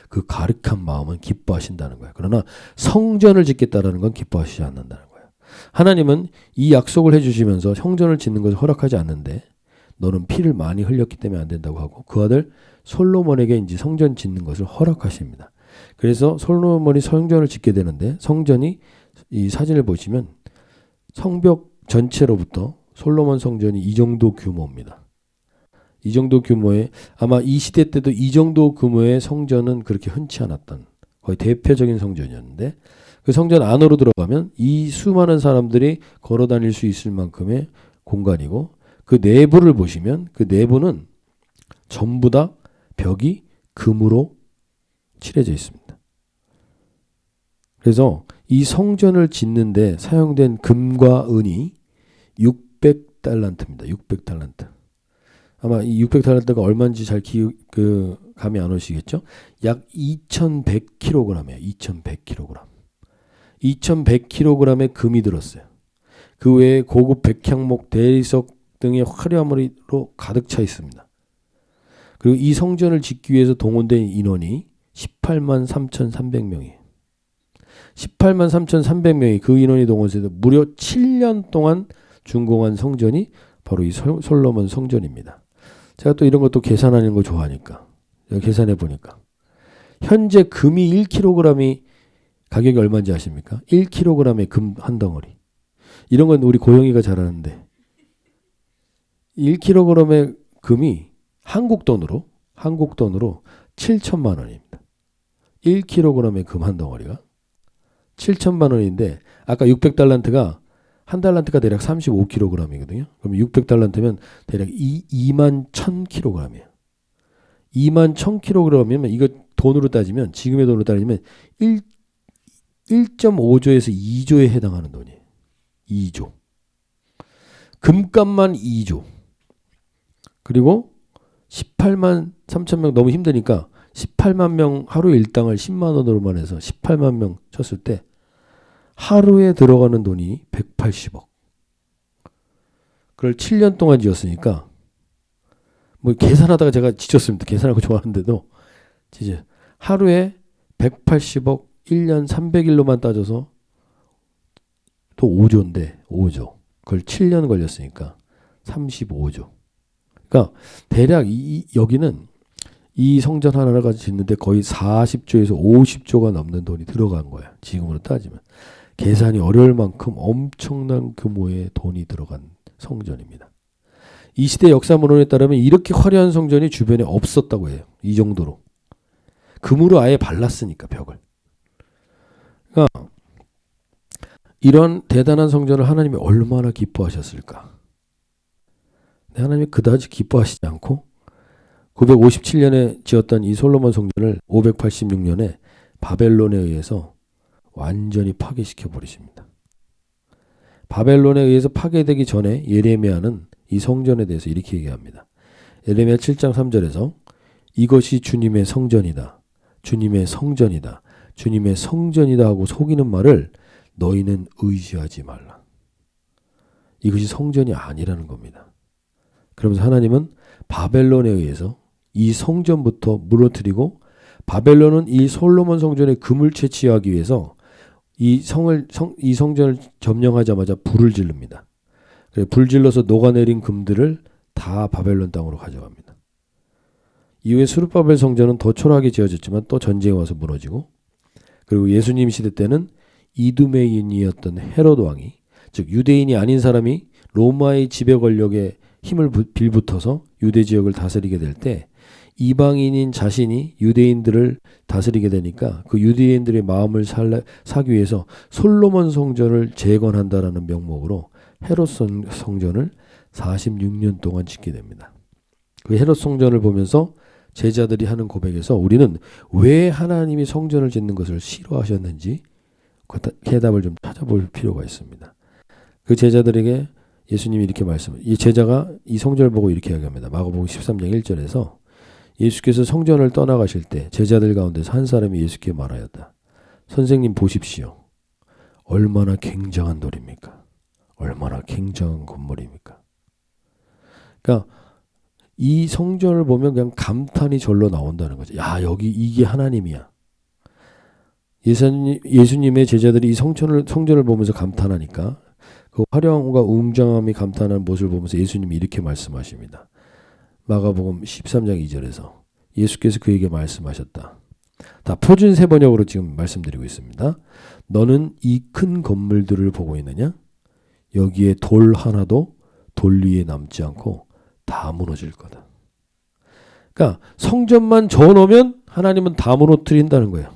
그 가득한 마음은 기뻐하신다는 거예요. 그러나 성전을 짓겠다라는 건 기뻐하시지 않는다는 거예요. 하나님은 이 약속을 해주시면서 성전을 짓는 것을 허락하지 않는데 너는 피를 많이 흘렸기 때문에 안 된다고 하고 그 아들 솔로몬에게 이제 성전 짓는 것을 허락하십니다. 그래서 솔로몬이 성전을 짓게 되는데 성전이 이 사진을 보시면 성벽 전체로부터 솔로몬 성전이 이 정도 규모입니다. 이 정도 규모의, 아마 이 시대 때도 이 정도 규모의 성전은 그렇게 흔치 않았던 거의 대표적인 성전이었는데 그 성전 안으로 들어가면 이 수많은 사람들이 걸어 다닐 수 있을 만큼의 공간이고 그 내부를 보시면 그 내부는 전부 다 벽이 금으로 칠해져 있습니다. 그래서 이 성전을 짓는데 사용된 금과 은이 600달란트입니다. 600달란트. 아마 이 600달란트가 얼마인지 잘 감이 안 오시겠죠? 약 2100kg이에요. 2100kg. 2100kg의 금이 들었어요. 그 외에 고급 백향목, 대리석 등의 화려함으로 가득 차 있습니다. 그리고 이 성전을 짓기 위해서 동원된 인원이 18만 3,300명이에요. 18만 3,300명이 그 인원이 동원돼서 무려 7년 동안 준공한 성전이 바로 이 솔로몬 성전입니다. 제가 또 이런 것도 계산하는 거 좋아하니까 계산해 보니까 현재 금이 1kg이 가격이 얼마인지 아십니까? 1kg의 금 한 덩어리. 이런 건 우리 고영이가 잘 아는데 1kg의 금이 한국 돈으로 7천만 원입니다. 1kg의 금 한 덩어리가 7천만 원인데 아까 600달란트가 한 달란트가 대략 35kg이거든요. 그럼 600달란트면 대략 2만 1000kg이에요. 2만 1000kg이면 이거 돈으로 따지면 지금의 돈으로 따지면 1.5조에서 2조에 해당하는 돈이에요. 2조. 금값만 2조. 그리고 18만 3천 명 너무 힘드니까 18만 명 하루 일당을 10만 원으로만 해서 18만 명 쳤을 때 하루에 들어가는 돈이 180억. 그걸 7년 동안 지었으니까 뭐 계산하다가 제가 지쳤습니다. 계산하고 좋아하는데도 진짜 하루에 180억 1년 300일로만 따져서 또 5조인데 5조. 그걸 7년 걸렸으니까 35조. 그러니까 대략 여기는 이 성전 하나가 짓는데 거의 40조에서 50조가 넘는 돈이 들어간 거야. 지금으로 따지면. 계산이 어려울 만큼 엄청난 규모의 돈이 들어간 성전입니다. 이 시대 역사문헌에 따르면 이렇게 화려한 성전이 주변에 없었다고 해요. 이 정도로. 금으로 아예 발랐으니까 벽을. 그러니까 이런 대단한 성전을 하나님이 얼마나 기뻐하셨을까. 하나님이 그다지 기뻐하시지 않고 957년에 지었던 이 솔로몬 성전을 586년에 바벨론에 의해서 완전히 파괴시켜 버리십니다. 바벨론에 의해서 파괴되기 전에 예레미야는 이 성전에 대해서 이렇게 얘기합니다. 예레미야 7장 3절에서 이것이 주님의 성전이다. 주님의 성전이다. 주님의 성전이다 하고 속이는 말을 너희는 의지하지 말라. 이것이 성전이 아니라는 겁니다. 그러면서 하나님은 바벨론에 의해서 이 성전부터 무너뜨리고 바벨론은 이 솔로몬 성전의 금을 채취하기 위해서 이 성전을 점령하자마자 불을 지릅니다. 불 질러서 녹아내린 금들을 다 바벨론 땅으로 가져갑니다. 이후에 수르바벨 성전은 더 초라하게 지어졌지만 또 전쟁에 와서 무너지고, 그리고 예수님 시대 때는 이두메인이었던 헤롯 왕이, 즉 유대인이 아닌 사람이 로마의 지배 권력에 힘을 빌붙어서 유대 지역을 다스리게 될 때 이방인인 자신이 유대인들을 다스리게 되니까 그 유대인들의 마음을 사기 위해서 솔로몬 성전을 재건한다라는 명목으로 헤롯 성전을 46년 동안 짓게 됩니다. 그 헤롯 성전을 보면서 제자들이 하는 고백에서 우리는 왜 하나님이 성전을 짓는 것을 싫어하셨는지 그 해답을 좀 찾아볼 필요가 있습니다. 그 제자들에게 예수님이 이렇게 이 제자가 이 성전을 보고 이렇게 이야기합니다. 마가복음 13장 1절에서 예수께서 성전을 떠나가실 때 제자들 가운데서 한 사람이 예수께 말하였다. 선생님 보십시오. 얼마나 굉장한 돌입니까? 얼마나 굉장한 건물입니까? 그러니까 이 성전을 보면 그냥 감탄이 절로 나온다는 거죠. 야, 여기 이게 하나님이야. 예수님의 제자들이 이 성전을 보면서 감탄하니까 그 화려함과 웅장함이 감탄하는 모습을 보면서 예수님이 이렇게 말씀하십니다. 마가복음 13장 2절에서 예수께서 그에게 말씀하셨다. 다 표준 세번역으로 지금 말씀드리고 있습니다. 너는 이 큰 건물들을 보고 있느냐? 여기에 돌 하나도 돌 위에 남지 않고 다 무너질 거다. 그러니까 성전만 저어놓으면 하나님은 다 무너뜨린다는 거예요.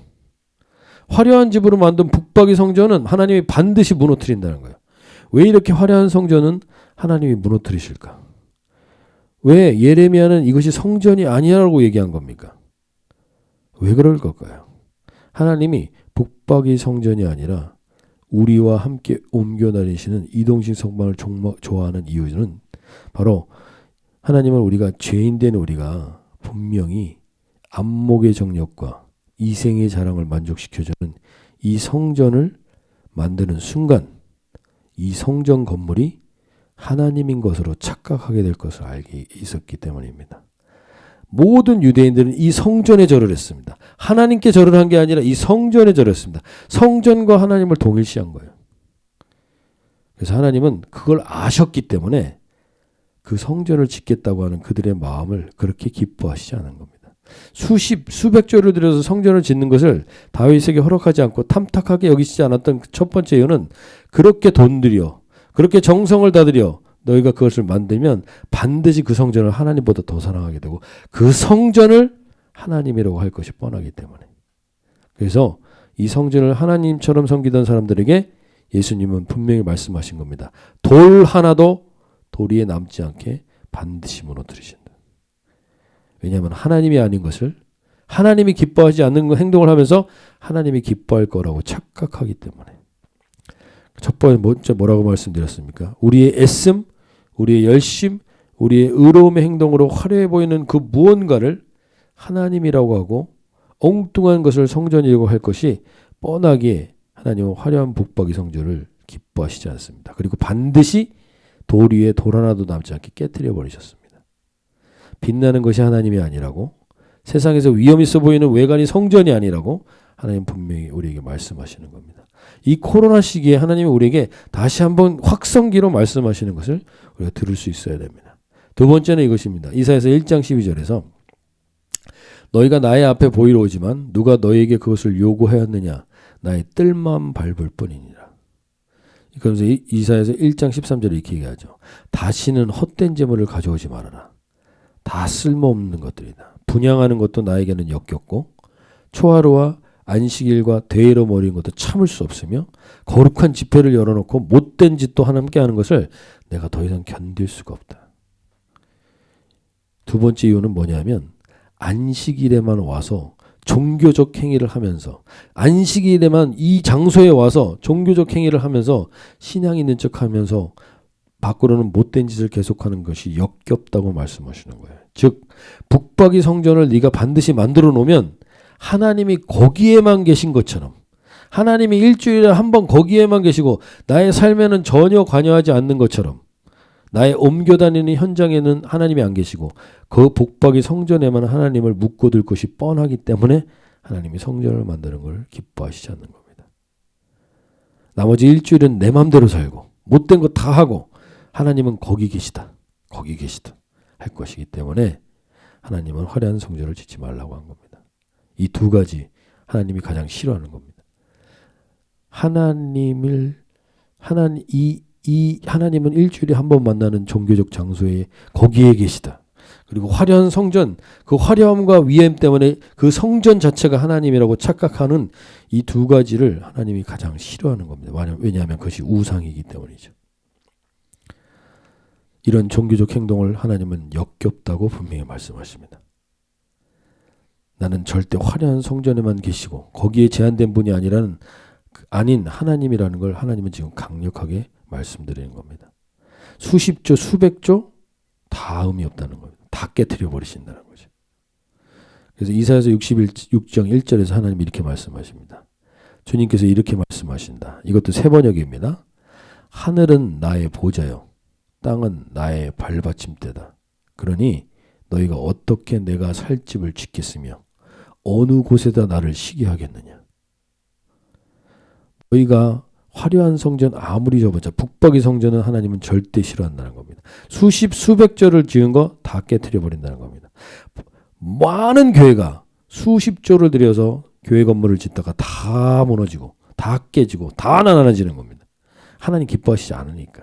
화려한 집으로 만든 북박이 성전은 하나님이 반드시 무너뜨린다는 거예요. 왜 이렇게 화려한 성전은 하나님이 무너뜨리실까? 왜 예레미야는 이것이 성전이 아니라고 얘기한 겁니까? 왜 그럴 걸까요? 하나님이 북박이 성전이 아니라 우리와 함께 옮겨 다니시는 이동식 성방을 좋아하는 이유는 바로 하나님은 우리가 죄인된 우리가 분명히 안목의 정력과 이생의 자랑을 만족시켜주는 이 성전을 만드는 순간 이 성전 건물이 하나님인 것으로 착각하게 될 것을 알게 있었기 때문입니다. 모든 유대인들은 이 성전에 절을 했습니다. 하나님께 절을 한 게 아니라 이 성전에 절했습니다. 성전과 하나님을 동일시한 거예요. 그래서 하나님은 그걸 아셨기 때문에 그 성전을 짓겠다고 하는 그들의 마음을 그렇게 기뻐하시지 않은 겁니다. 수백 조를 들여서 성전을 짓는 것을 다윗에게 허락하지 않고 탐탁하게 여기시지 않았던 첫 번째 이유는 그렇게 돈 들여, 그렇게 정성을 다 들여 너희가 그것을 만들면 반드시 그 성전을 하나님보다 더 사랑하게 되고 그 성전을 하나님이라고 할 것이 뻔하기 때문에. 그래서 이 성전을 하나님처럼 섬기던 사람들에게 예수님은 분명히 말씀하신 겁니다. 돌 하나도 돌 위에 남지 않게 반드시 무너뜨리신다. 왜냐하면 하나님이 아닌 것을 하나님이 기뻐하지 않는 행동을 하면서 하나님이 기뻐할 거라고 착각하기 때문에. 첫 번째 뭐라고 말씀드렸습니까? 우리의 애씀, 우리의 열심, 우리의 의로움의 행동으로 화려해 보이는 그 무언가를 하나님이라고 하고 엉뚱한 것을 성전이라고 할 것이 뻔하게 하나님은 화려한 북박이 성전을 기뻐하시지 않습니다. 그리고 반드시 돌 위에 돌 하나도 남지 않게 깨뜨려 버리셨습니다. 빛나는 것이 하나님이 아니라고, 세상에서 위험 있어 보이는 외관이 성전이 아니라고 하나님 분명히 우리에게 말씀하시는 겁니다. 이 코로나 시기에 하나님이 우리에게 다시 한번 확성기로 말씀하시는 것을 우리가 들을 수 있어야 됩니다. 두 번째는 이것입니다. 이사야서 1장 12절에서 너희가 나의 앞에 보이러 오지만 누가 너희에게 그것을 요구하였느냐? 나의 뜰만 밟을 뿐이니라. 그러면서 이사야서 1장 13절에 이렇게 얘기하죠. 다시는 헛된 제물을 가져오지 말아라. 다 쓸모없는 것들이다. 분향하는 것도 나에게는 역겹고 초하루와 안식일과 대회로 모인 것도 참을 수 없으며 거룩한 집회를 열어놓고 못된 짓도 함께 하는 것을 내가 더 이상 견딜 수가 없다. 두 번째 이유는 뭐냐면 안식일에만 와서 종교적 행위를 하면서 안식일에만 이 장소에 와서 종교적 행위를 하면서 신앙 있는 척하면서 밖으로는 못된 짓을 계속하는 것이 역겹다고 말씀하시는 거예요. 즉 북박이 성전을 네가 반드시 만들어 놓으면 하나님이 거기에만 계신 것처럼, 하나님이 일주일에 한 번 거기에만 계시고 나의 삶에는 전혀 관여하지 않는 것처럼, 나의 옮겨 다니는 현장에는 하나님이 안 계시고 그 북박이 성전에만 하나님을 묶어둘 것이 뻔하기 때문에 하나님이 성전을 만드는 걸 기뻐하시지 않는 겁니다. 나머지 일주일은 내 맘대로 살고 못된 거 다 하고 하나님은 거기 계시다. 거기 계시다. 할 것이기 때문에 하나님은 화려한 성전을 짓지 말라고 한 겁니다. 이 두 가지 하나님이 가장 싫어하는 겁니다. 하나님은 일주일에 한 번 만나는 종교적 장소에 거기에 계시다. 그리고 화려한 성전, 그 화려함과 위엄 때문에 그 성전 자체가 하나님이라고 착각하는 이 두 가지를 하나님이 가장 싫어하는 겁니다. 왜냐하면 그것이 우상이기 때문이죠. 이런 종교적 행동을 하나님은 역겹다고 분명히 말씀하십니다. 나는 절대 화려한 성전에만 계시고 거기에 제한된 분이 아닌 하나님이라는 걸 하나님은 지금 강력하게 말씀드리는 겁니다. 수십조, 수백조 다 의미 없다는 겁니다. 다 깨트려 버리신다는 거죠. 그래서 이사야서 66장 1절에서 하나님이 이렇게 말씀하십니다. 주님께서 이렇게 말씀하신다. 이것도 세 번역입니다. 하늘은 나의 보좌요, 땅은 나의 발받침대다. 그러니 너희가 어떻게 내가 살 집을 짓겠으며 어느 곳에다 나를 쉬게 하겠느냐. 너희가 화려한 성전 아무리 져봤자 북박이 성전은 하나님은 절대 싫어한다는 겁니다. 수백 조를 지은 거 다 깨트려 버린다는 겁니다. 많은 교회가 수십조를 들여서 교회 건물을 짓다가 다 무너지고 다 깨지고 다 나눠지는 겁니다. 하나님 기뻐하시지 않으니까.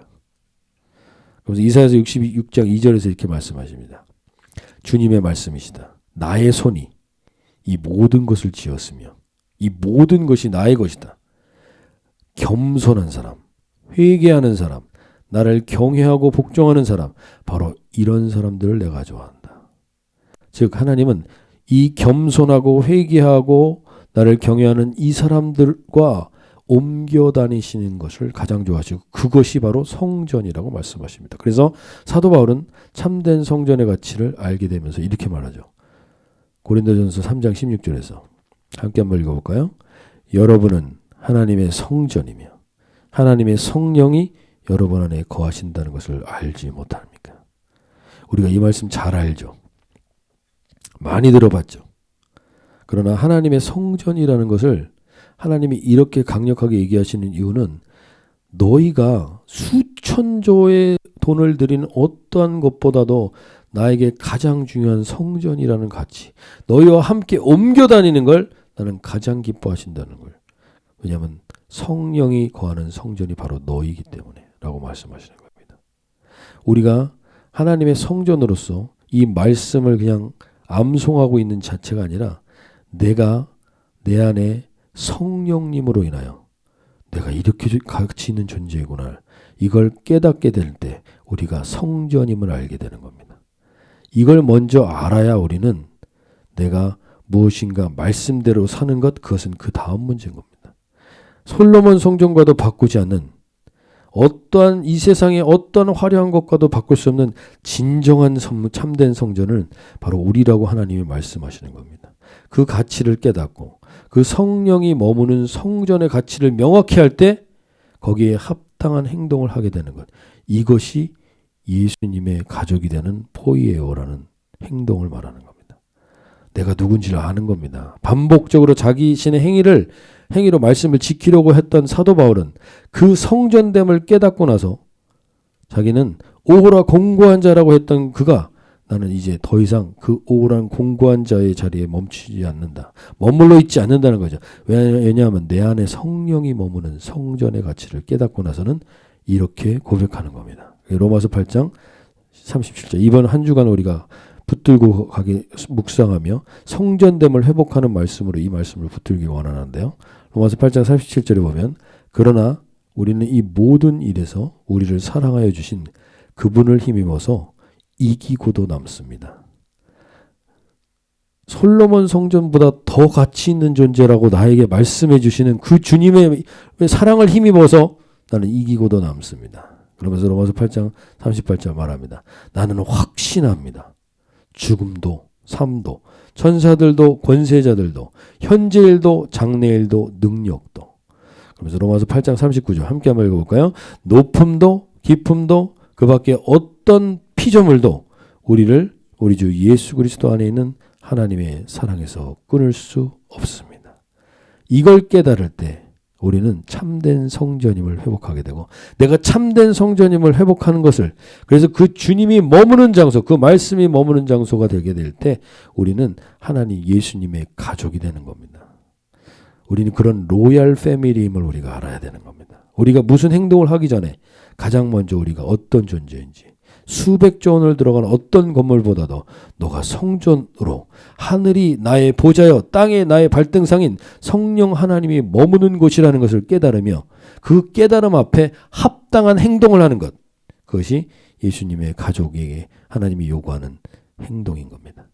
그래서 이사야서 66장 2절에서 이렇게 말씀하십니다. 주님의 말씀이시다. 나의 손이 이 모든 것을 지었으며 이 모든 것이 나의 것이다. 겸손한 사람, 회개하는 사람, 나를 경외하고 복종하는 사람, 바로 이런 사람들을 내가 좋아한다. 즉 하나님은 이 겸손하고 회개하고 나를 경외하는 이 사람들과 옮겨 다니시는 것을 가장 좋아하시고 그것이 바로 성전이라고 말씀하십니다. 그래서 사도 바울은 참된 성전의 가치를 알게 되면서 이렇게 말하죠. 고린도전서 3장 16절에서 함께 한번 읽어볼까요? 여러분은 하나님의 성전이며 하나님의 성령이 여러분 안에 거하신다는 것을 알지 못합니까? 우리가 이 말씀 잘 알죠. 많이 들어봤죠. 그러나 하나님의 성전이라는 것을 하나님이 이렇게 강력하게 얘기하시는 이유는 너희가 수천조의 돈을 들이는 어떠한 것보다도 나에게 가장 중요한 성전이라는 가치, 너희와 함께 옮겨 다니는 걸 나는 가장 기뻐하신다는 걸. 왜냐하면 성령이 거하는 성전이 바로 너희이기 때문에 라고 말씀하시는 겁니다. 우리가 하나님의 성전으로서 이 말씀을 그냥 암송하고 있는 자체가 아니라 내가 내 안에 성령님으로 인하여 내가 이렇게 가치 있는 존재이구나, 이걸 깨닫게 될 때 우리가 성전임을 알게 되는 겁니다. 이걸 먼저 알아야 우리는 내가 무엇인가 말씀대로 사는 것, 그것은 그 다음 문제인 겁니다. 솔로몬 성전과도 바꾸지 않는, 어떠한 이 세상의 어떠한 화려한 것과도 바꿀 수 없는 진정한 참된 성전을 바로 우리라고 하나님이 말씀하시는 겁니다. 그 가치를 깨닫고 그 성령이 머무는 성전의 가치를 명확히 할 때 거기에 합당한 행동을 하게 되는 것, 이것이 예수님의 가족이 되는 포이에오라는 행동을 말하는 겁니다. 내가 누군지를 아는 겁니다. 반복적으로 자기 신의 행위로 말씀을 지키려고 했던 사도 바울은 그 성전됨을 깨닫고 나서 자기는 오호라 공고한 자라고 했던 그가, 나는 이제 더 이상 그 오호란 공고한 자의 자리에 멈추지 않는다, 머물러 있지 않는다는 거죠. 왜냐하면 내 안에 성령이 머무는 성전의 가치를 깨닫고 나서는 이렇게 고백하는 겁니다. 로마서 8장 37절, 이번 한 주간 우리가 붙들고 가게 묵상하며 성전됨을 회복하는 말씀으로 이 말씀을 붙들기 원하는데요. 로마서 8장 37절에 보면, 그러나 우리는 이 모든 일에서 우리를 사랑하여 주신 그분을 힘입어서 이기고도 남습니다. 솔로몬 성전보다 더 가치 있는 존재라고 나에게 말씀해 주시는 그 주님의 사랑을 힘입어서 나는 이기고도 남습니다. 그러면서 로마서 8장 38절 말합니다. 나는 확신합니다. 죽음도 삶도 천사들도 권세자들도 현재일도 장래일도 능력도. 그러면서 로마서 8장 39절 함께 한번 읽어볼까요? 높음도 깊음도 그 밖에 어떤 피조물도 우리를 우리 주 예수 그리스도 안에 있는 하나님의 사랑에서 끊을 수 없습니다. 이걸 깨달을 때 우리는 참된 성전임을 회복하게 되고, 내가 참된 성전임을 회복하는 것을, 그래서 그 주님이 머무는 장소, 그 말씀이 머무는 장소가 되게 될 때 우리는 하나님 예수님의 가족이 되는 겁니다. 우리는 그런 로얄 패밀리임을 우리가 알아야 되는 겁니다. 우리가 무슨 행동을 하기 전에 가장 먼저 우리가 어떤 존재인지, 수백조 원을 들어간 어떤 건물보다도 너가 성전으로, 하늘이 나의 보좌여 땅에 나의 발등상인 성령 하나님이 머무는 곳이라는 것을 깨달으며 그 깨달음 앞에 합당한 행동을 하는 것, 그것이 예수님의 가족에게 하나님이 요구하는 행동인 겁니다.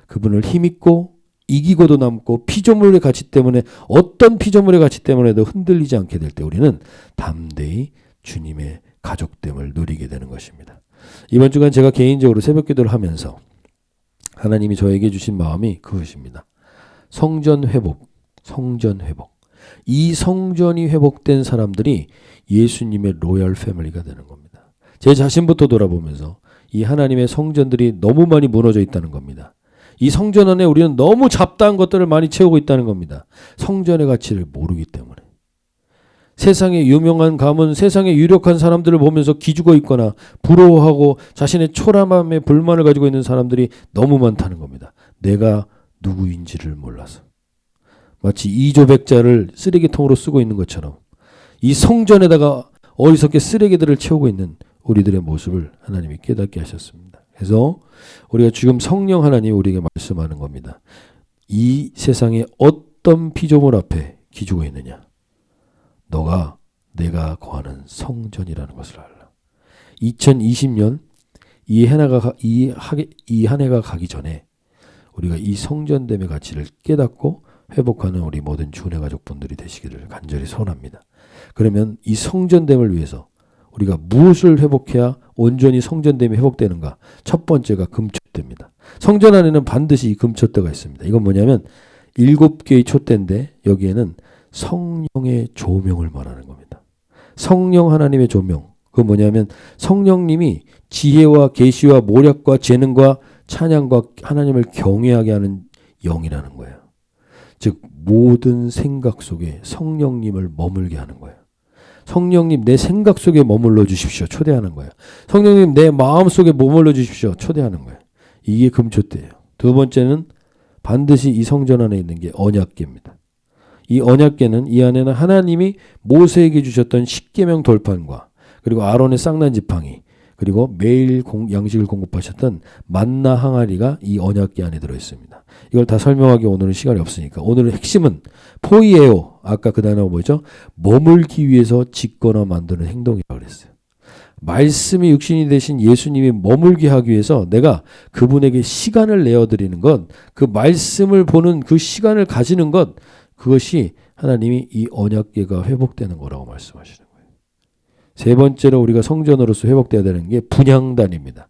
그분을 힘있고 이기고도 남고 피조물의 가치 때문에, 어떤 피조물의 가치 때문에도 흔들리지 않게 될 때 우리는 담대히 주님의 가족됨을 누리게 되는 것입니다. 이번 주간 제가 개인적으로 새벽 기도를 하면서 하나님이 저에게 주신 마음이 그것입니다. 성전 회복, 성전 회복. 이 성전이 회복된 사람들이 예수님의 로얄 패밀리가 되는 겁니다. 제 자신부터 돌아보면서 이 하나님의 성전들이 너무 많이 무너져 있다는 겁니다. 이 성전 안에 우리는 너무 잡다한 것들을 많이 채우고 있다는 겁니다. 성전의 가치를 모르기 때문에. 세상에 유명한 가문, 세상에 유력한 사람들을 보면서 기죽어 있거나 부러워하고 자신의 초라함에 불만을 가지고 있는 사람들이 너무 많다는 겁니다. 내가 누구인지를 몰라서. 마치 이조백자를 쓰레기통으로 쓰고 있는 것처럼 이 성전에다가 어리석게 쓰레기들을 채우고 있는 우리들의 모습을 하나님이 깨닫게 하셨습니다. 그래서 우리가 지금 성령 하나님이 우리에게 말씀하는 겁니다. 이 세상에 어떤 피조물 앞에 기죽어 있느냐? 너가 내가 거하는 성전이라는 것을 알라. 2020년 이 한 해가 가기 전에 우리가 이 성전됨의 가치를 깨닫고 회복하는 우리 모든 주은혜 가족분들이 되시기를 간절히 소원합니다. 그러면 이 성전됨을 위해서 우리가 무엇을 회복해야 온전히 성전됨이 회복되는가? 첫 번째가 금촛대입니다. 성전 안에는 반드시 이 금촛대가 있습니다. 이건 뭐냐면 7개의 촛대인데 여기에는 성령의 조명을 말하는 겁니다. 성령 하나님의 조명. 그건 뭐냐면 성령님이 지혜와 계시와 모략과 재능과 찬양과 하나님을 경외하게 하는 영이라는 거예요. 즉 모든 생각 속에 성령님을 머물게 하는 거예요. 성령님 내 생각 속에 머물러 주십시오. 초대하는 거예요. 성령님 내 마음 속에 머물러 주십시오. 초대하는 거예요. 이게 금촛대예요. 두 번째는 반드시 이 성전 안에 있는 게 언약궤입니다. 이 언약궤는 이 안에는 하나님이 모세에게 주셨던 십계명 돌판과 그리고 아론의 쌍난 지팡이 그리고 매일 양식을 공급하셨던 만나 항아리가 이 언약궤 안에 들어있습니다. 이걸 다 설명하기 오늘은 시간이 없으니까 오늘의 핵심은 포이에오, 아까 그 단어가 뭐죠? 머물기 위해서 짓거나 만드는 행동이라고 그랬어요. 말씀이 육신이 되신 예수님이 머물게 하기 위해서 내가 그분에게 시간을 내어드리는 것, 그 말씀을 보는 그 시간을 가지는 것, 그것이 하나님이 이 언약궤가 회복되는 거라고 말씀하시는 거예요. 세 번째로 우리가 성전으로서 회복되어야 되는 게 분향단입니다.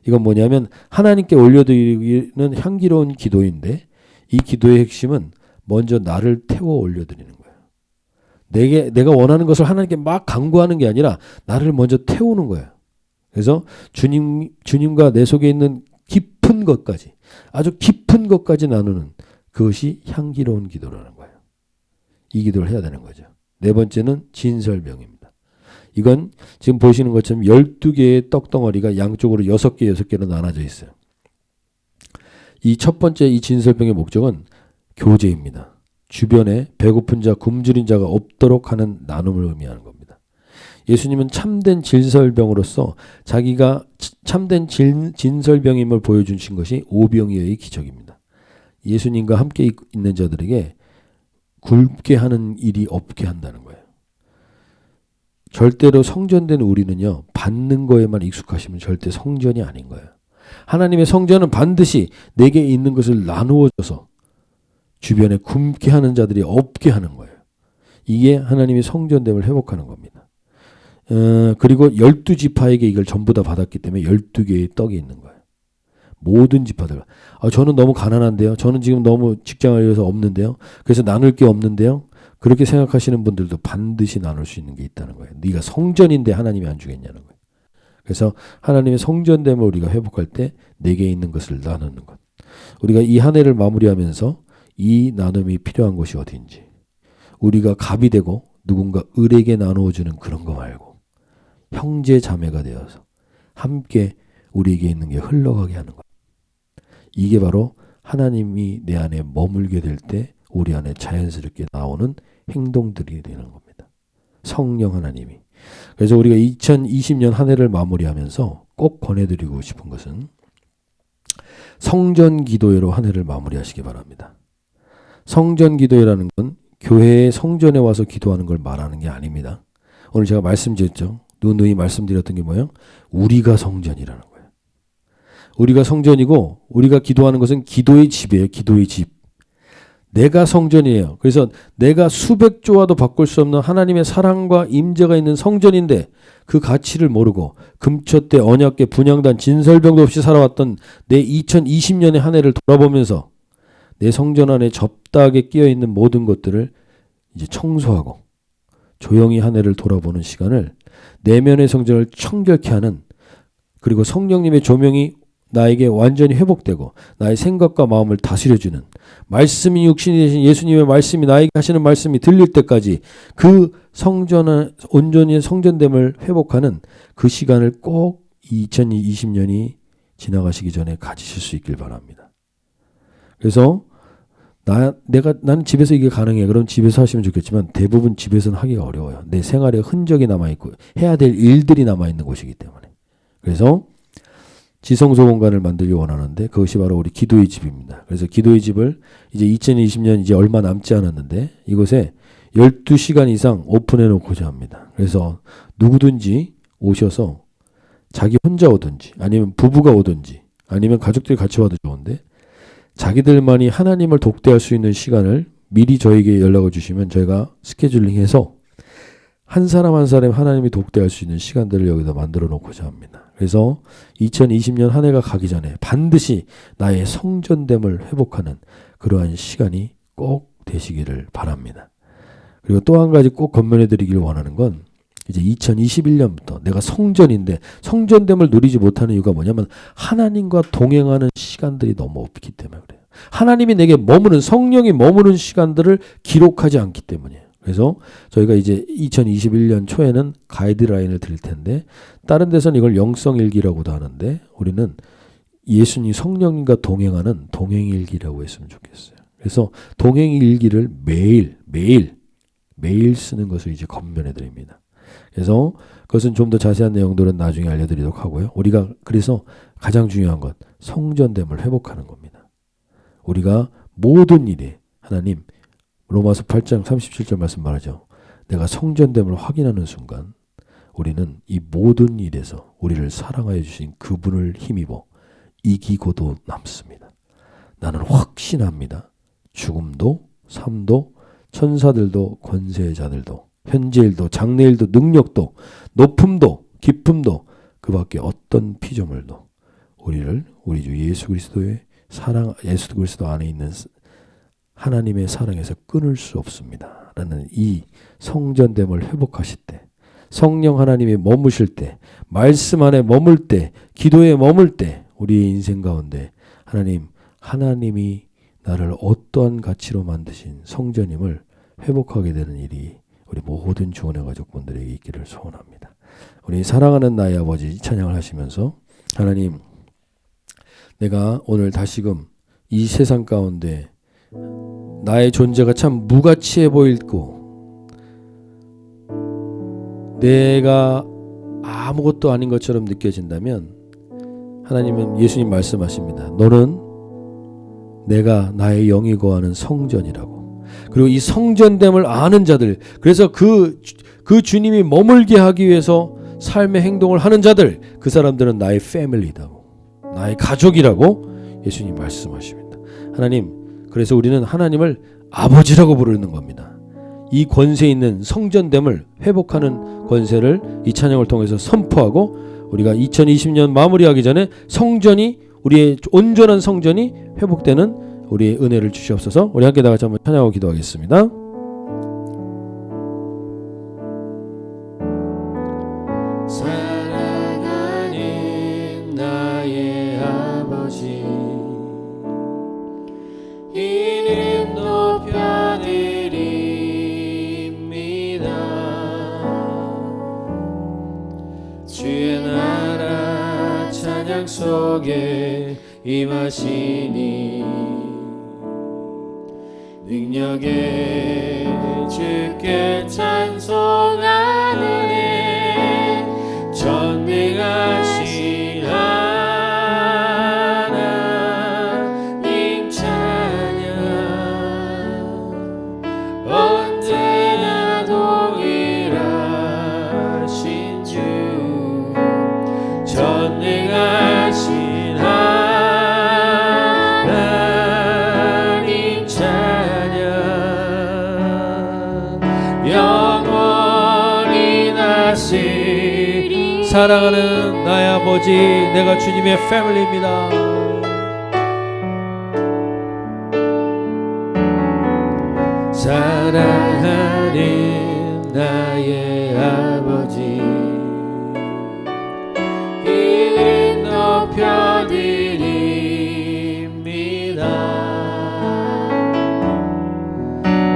이건 뭐냐면 하나님께 올려드리는 향기로운 기도인데 이 기도의 핵심은 먼저 나를 태워 올려드리는 거예요. 내가 원하는 것을 하나님께 막 강구하는 게 아니라 나를 먼저 태우는 거예요. 그래서 주님과 내 속에 있는 깊은 것까지, 아주 깊은 것까지 나누는 그것이 향기로운 기도라는 거예요. 이 기도를 해야 되는 거죠. 네 번째는 진설병입니다. 이건 지금 보시는 것처럼 12개의 떡덩어리가 양쪽으로 6개로 나눠져 있어요. 이 첫 번째 이 진설병의 목적은 교제입니다. 주변에 배고픈 자, 굶주린 자가 없도록 하는 나눔을 의미하는 겁니다. 예수님은 참된 진설병으로서 자기가 참된 진설병임을 보여주신 것이 오병이어의 기적입니다. 예수님과 함께 있는 자들에게 굶게 하는 일이 없게 한다는 거예요. 절대로 성전된 우리는요, 받는 거에만 익숙하시면 절대 성전이 아닌 거예요. 하나님의 성전은 반드시 내게 있는 것을 나누어줘서 주변에 굶게 하는 자들이 없게 하는 거예요. 이게 하나님의 성전됨을 회복하는 겁니다. 그리고 12지파에게 이걸 전부 다 받았기 때문에 12개의 떡이 있는 거예요. 모든 지파들. 저는 너무 가난한데요. 저는 지금 너무 직장을 잃어서 없는데요. 그래서 나눌 게 없는데요. 그렇게 생각하시는 분들도 반드시 나눌 수 있는 게 있다는 거예요. 네가 성전인데 하나님이 안 주겠냐는 거예요. 그래서 하나님의 성전됨을 우리가 회복할 때 내게 있는 것을 나누는 것. 우리가 이 한 해를 마무리하면서 이 나눔이 필요한 곳이 어디인지, 우리가 갑이 되고 누군가 을에게 나누어주는 그런 거 말고 형제 자매가 되어서 함께 우리에게 있는 게 흘러가게 하는 거예요. 이게 바로 하나님이 내 안에 머물게 될 때 우리 안에 자연스럽게 나오는 행동들이 되는 겁니다. 성령 하나님이. 그래서 우리가 2020년 한 해를 마무리하면서 꼭 권해드리고 싶은 것은 성전 기도회로 한 해를 마무리하시기 바랍니다. 성전 기도회라는 건 교회의 성전에 와서 기도하는 걸 말하는 게 아닙니다. 오늘 제가 말씀드렸죠. 누누이 말씀드렸던 게 뭐예요? 우리가 성전이라는 거예요. 우리가 성전이고 우리가 기도하는 것은 기도의 집이에요. 기도의 집. 내가 성전이에요. 그래서 내가 수백 조와도 바꿀 수 없는 하나님의 사랑과 임재가 있는 성전인데 그 가치를 모르고 금초대 언약궤 분향단 진설병도 없이 살아왔던 내 2020년의 한 해를 돌아보면서 내 성전 안에 접다하게 끼어있는 모든 것들을 이제 청소하고 조용히 한 해를 돌아보는 시간을 내면의 성전을 청결케 하는, 그리고 성령님의 조명이 나에게 완전히 회복되고 나의 생각과 마음을 다스려주는, 말씀이 육신이 되신 예수님의 말씀이 나에게 하시는 말씀이 들릴 때까지 그 성전을 온전히 성전됨을 회복하는 그 시간을 꼭 2020년이 지나가시기 전에 가지실 수 있길 바랍니다. 그래서 나는 집에서 이게 가능해. 그럼 집에서 하시면 좋겠지만 대부분 집에서는 하기가 어려워요. 내 생활에 흔적이 남아있고 해야 될 일들이 남아있는 곳이기 때문에. 그래서 지성소 공간을 만들기 원하는데 그것이 바로 우리 기도의 집입니다. 그래서 기도의 집을 이제 2020년 이제 얼마 남지 않았는데 이곳에 12시간 이상 오픈해 놓고자 합니다. 그래서 누구든지 오셔서 자기 혼자 오든지 아니면 부부가 오든지 아니면 가족들이 같이 와도 좋은데 자기들만이 하나님을 독대할 수 있는 시간을 미리 저에게 연락을 주시면 저희가 스케줄링해서 한 사람 한 사람 하나님이 독대할 수 있는 시간들을 여기다 만들어 놓고자 합니다. 그래서 2020년 한 해가 가기 전에 반드시 나의 성전됨을 회복하는 그러한 시간이 꼭 되시기를 바랍니다. 그리고 또 한 가지 꼭 권면해 드리기를 원하는 건 이제 2021년부터 내가 성전인데 성전됨을 누리지 못하는 이유가 뭐냐면 하나님과 동행하는 시간들이 너무 없기 때문에 그래요. 하나님이 내게 머무는, 성령이 머무는 시간들을 기록하지 않기 때문이에요. 그래서 저희가 이제 2021년 초에는 가이드라인을 드릴 텐데 다른 데서는 이걸 영성일기라고도 하는데 우리는 예수님 성령님과 동행하는 동행일기라고 했으면 좋겠어요. 그래서 동행일기를 매일 쓰는 것을 이제 권면해 드립니다. 그래서 그것은 좀 더 자세한 내용들은 나중에 알려드리도록 하고요. 우리가 그래서 가장 중요한 건 성전됨을 회복하는 겁니다. 우리가 모든 일에 하나님 로마서 8장 37절 말씀 말하죠. 내가 성전됨을 확인하는 순간 우리는 이 모든 일에서 우리를 사랑하여 주신 그분을 힘입어 이기고도 남습니다. 나는 확신합니다. 죽음도 삶도 천사들도 권세자들도 현재일도 장래일도 능력도 높음도 깊음도 그 밖에 어떤 피조물도 우리 주 예수 그리스도의 사랑, 예수 그리스도 안에 있는 하나님의 사랑에서 끊을 수 없습니다. 라는 이 성전됨을 회복하실 때, 성령 하나님이 머무실 때, 말씀 안에 머물 때, 기도에 머물 때 우리의 인생 가운데 하나님이 나를 어떠한 가치로 만드신 성전임을 회복하게 되는 일이 우리 모든 주원의 가족분들에게 있기를 소원합니다. 우리 사랑하는 나의 아버지 찬양을 하시면서 하나님, 내가 오늘 다시금 이 세상 가운데 나의 존재가 참 무가치해 보이고 내가 아무것도 아닌 것처럼 느껴진다면 하나님은 예수님 말씀하십니다. 너는 내가 나의 영이 거하는 성전이라고. 그리고 이 성전됨을 아는 자들, 그래서 그 주님이 머물게 하기 위해서 삶의 행동을 하는 자들, 그 사람들은 나의 패밀리다고, 나의 가족이라고 예수님 말씀하십니다. 하나님, 그래서 우리는 하나님을 아버지라고 부르는 겁니다. 이 권세 있는 성전됨을 회복하는 권세를 이 찬양을 통해서 선포하고 우리가 2020년 마무리하기 전에 성전이, 우리의 온전한 성전이 회복되는 우리의 은혜를 주시옵소서. 우리 함께 다 같이 한번 찬양하고 기도하겠습니다. 사랑하는 나의 아버지, 이름 높여드리리. 찬양 속에 임하시니 능력의 주께 찬송하네 전능하신 하나님 찬양 언제나 동일하신 주 전능하신 하나님 찬양 영원히 다스리 사랑하는 나의 아버지 내가 주님의 패밀리입니다. 사랑하는 나의 아버지 이름 높여드립니다.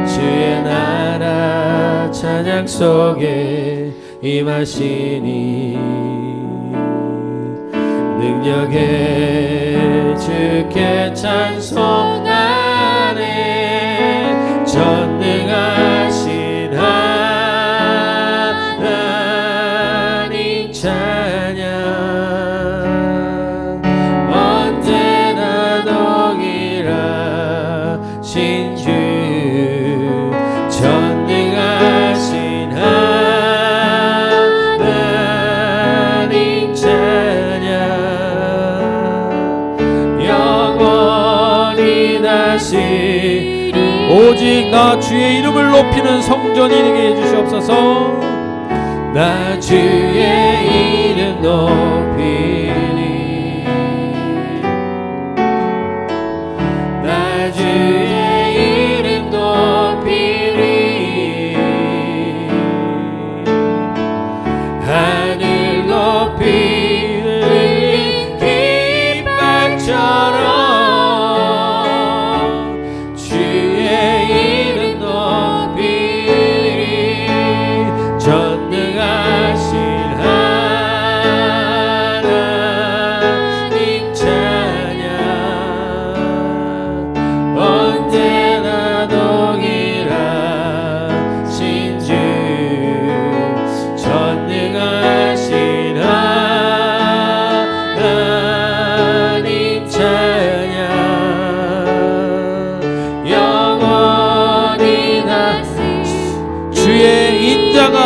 주의 나라 찬양 속에 임하시니 능력의 주께 찬송하네 전능하신 하나님 찬양 언제나 동일하신 주 전능하신 하나님 찬양 영원히 다시 오직 나 주의 이름을 높이는 성전이 되게 해주시옵소서. 나 주의 이름 높이니 나 주의 이름 높이니 하늘 높이 들린 깃발처럼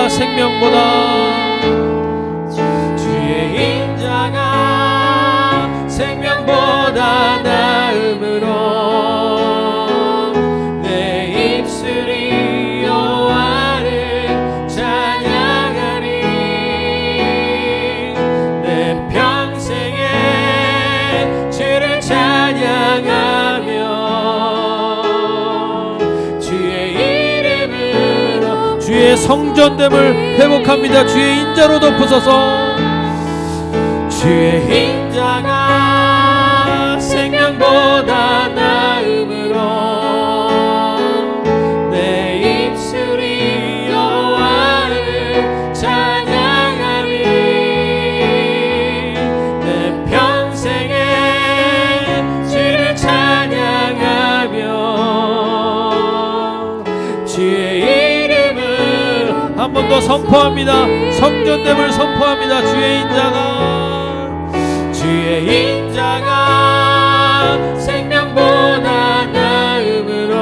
생명보다 주의 인자가 생명보다 나음으로 내 입술이 여호와를 찬양하리 내 평생에 주를 찬양하며 주의 성전됨을 회복합니다. 주의 인자로 덮으소서. 주의 인자가 생명보다 나음으로 내 입술이 여호와를 찬양하리 내 평생에 주를 찬양하며 주의 한 번 더 선포합니다. 성전됨을 선포합니다. 주의 인자가 생명보다 나음으로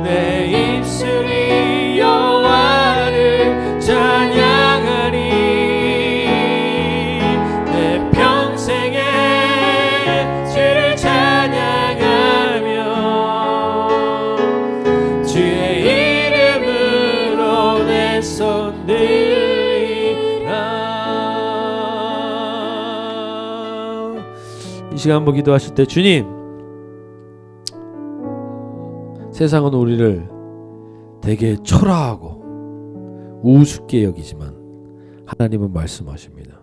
내 입술이 여호와를 찬양하리 내 평생에 주를 찬양하며 주의 손 들리라. 이 시간 한번 기도하실 때 주님 세상은 우리를 되게 초라하고 우습게 여기지만 하나님은 말씀하십니다.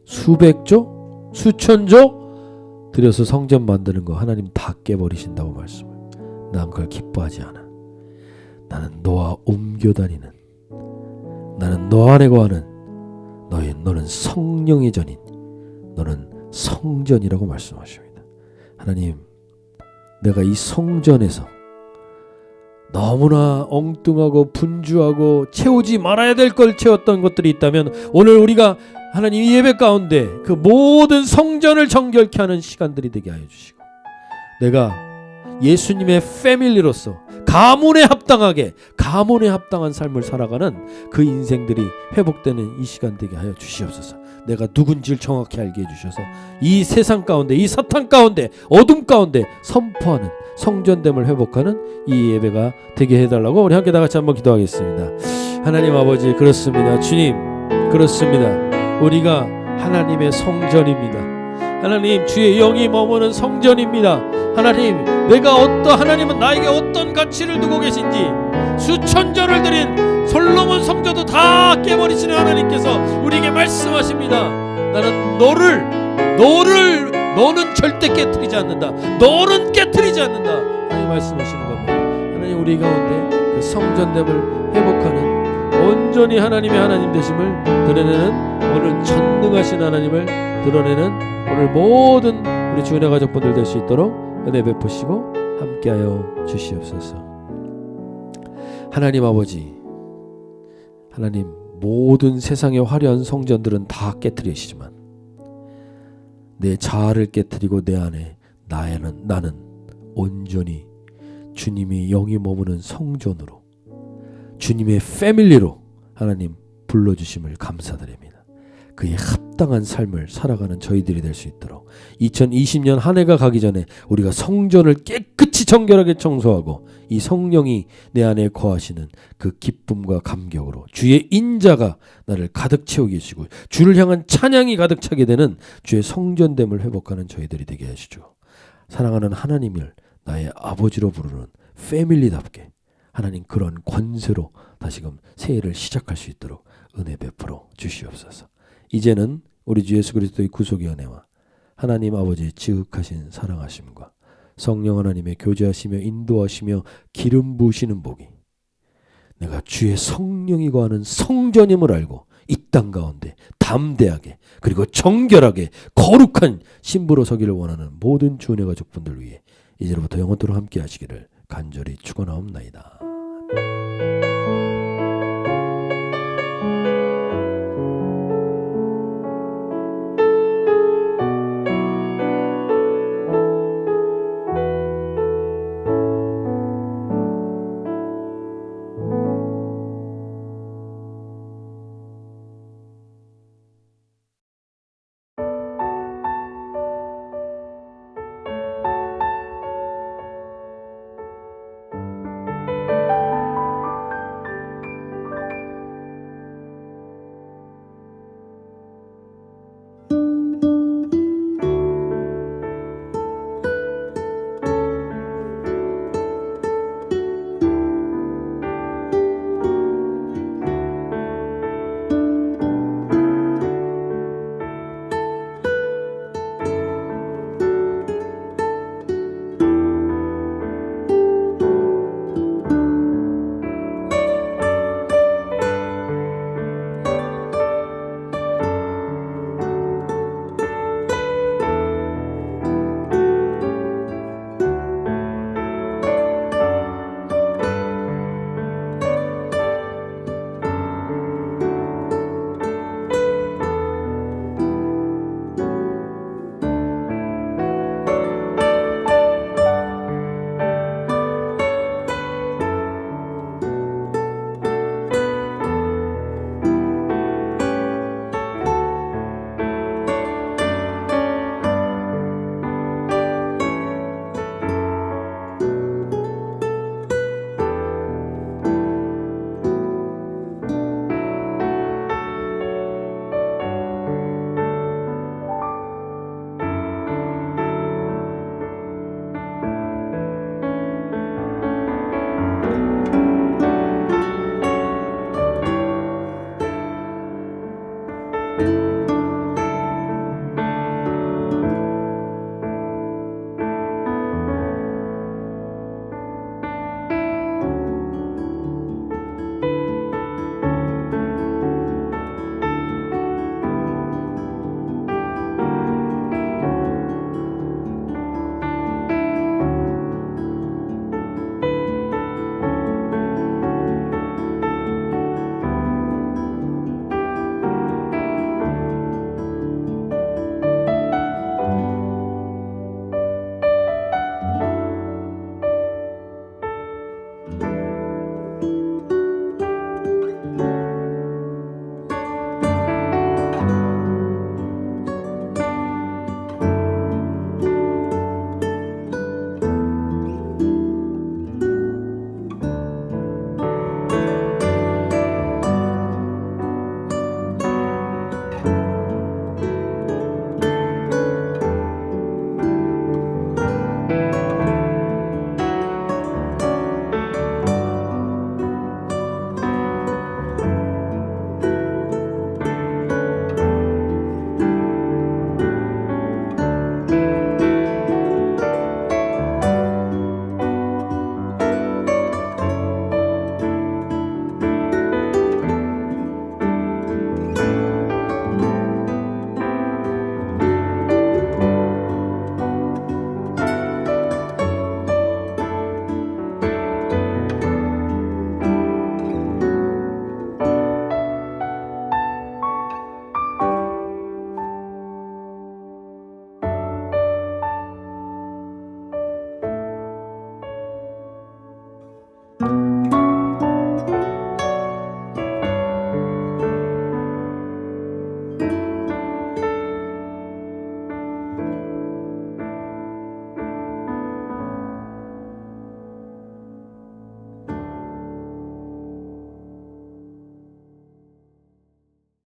수백조 수천조 들여서 성전 만드는 거 하나님 다 깨버리신다고 말씀해요. 난 그걸 기뻐하지 않아. 나는 너와 옮겨 다니는 나는 너 안에 거하는 너의 너는 성령의 전이니 너는 성전이라고 말씀하십니다. 하나님, 내가 이 성전에서 너무나 엉뚱하고 분주하고 채우지 말아야 될 걸 채웠던 것들이 있다면 오늘 우리가 하나님 이 예배 가운데 그 모든 성전을 정결케 하는 시간들이 되게 하여 주시고, 내가 예수님의 패밀리로서 가문에 합당한 삶을 살아가는 그 인생들이 회복되는 이 시간 되게 하여 주시옵소서. 내가 누군지를 정확히 알게 해주셔서 이 세상 가운데, 이 사탄 가운데, 어둠 가운데 선포하는 성전됨을 회복하는 이 예배가 되게 해달라고 우리 함께 다 같이 한번 기도하겠습니다. 하나님 아버지, 그렇습니다. 주님, 그렇습니다. 우리가 하나님의 성전입니다. 하나님, 주의 영이 머무는 성전입니다. 하나님, 하나님은 나에게 어떤 가치를 두고 계신지 수천 절을 드린 솔로몬 성전도 다 깨버리시는 하나님께서 우리에게 말씀하십니다. 나는 너는 절대 깨트리지 않는다. 너는 깨트리지 않는다. 하나님 말씀하시는 겁니다. 하나님, 우리 가운데 그 성전됨을 회복하는 온전히 하나님의 하나님 되심을 드러내는, 오늘 전능하신 하나님을 드러내는 오늘 모든 우리 주은혜 가족분들 될 수 있도록 은혜 베푸시고 함께하여 주시옵소서. 하나님 아버지, 하나님, 모든 세상의 화려한 성전들은 다 깨트리시지만 내 자아를 깨트리고 내 안에 나는 온전히 주님이 영이 머무는 성전으로, 주님의 패밀리로 하나님 불러주심을 감사드립니다. 그에 합당한 삶을 살아가는 저희들이 될 수 있도록 2020년 한 해가 가기 전에 우리가 성전을 깨끗이 정결하게 청소하고 이 성령이 내 안에 거하시는 그 기쁨과 감격으로 주의 인자가 나를 가득 채우게 해주시고 주를 향한 찬양이 가득 차게 되는 주의 성전됨을 회복하는 저희들이 되게 해주시고, 사랑하는 하나님을 나의 아버지로 부르는 패밀리답게 하나님 그런 권세로 다시금 새해를 시작할 수 있도록 은혜 베풀어 주시옵소서. 이제는 우리 주 예수 그리스도의 구속의 은혜와 하나님 아버지의 지극하신 사랑하심과 성령 하나님의 교제하시며 인도하시며 기름 부으시는 복이 내가 주의 성령이 거하는 성전임을 알고 이 땅 가운데 담대하게 그리고 정결하게 거룩한 신부로 서기를 원하는 모든 주은혜 가족분들 위해 이제로부터 영원토록 함께 하시기를 간절히 축원하옵나이다.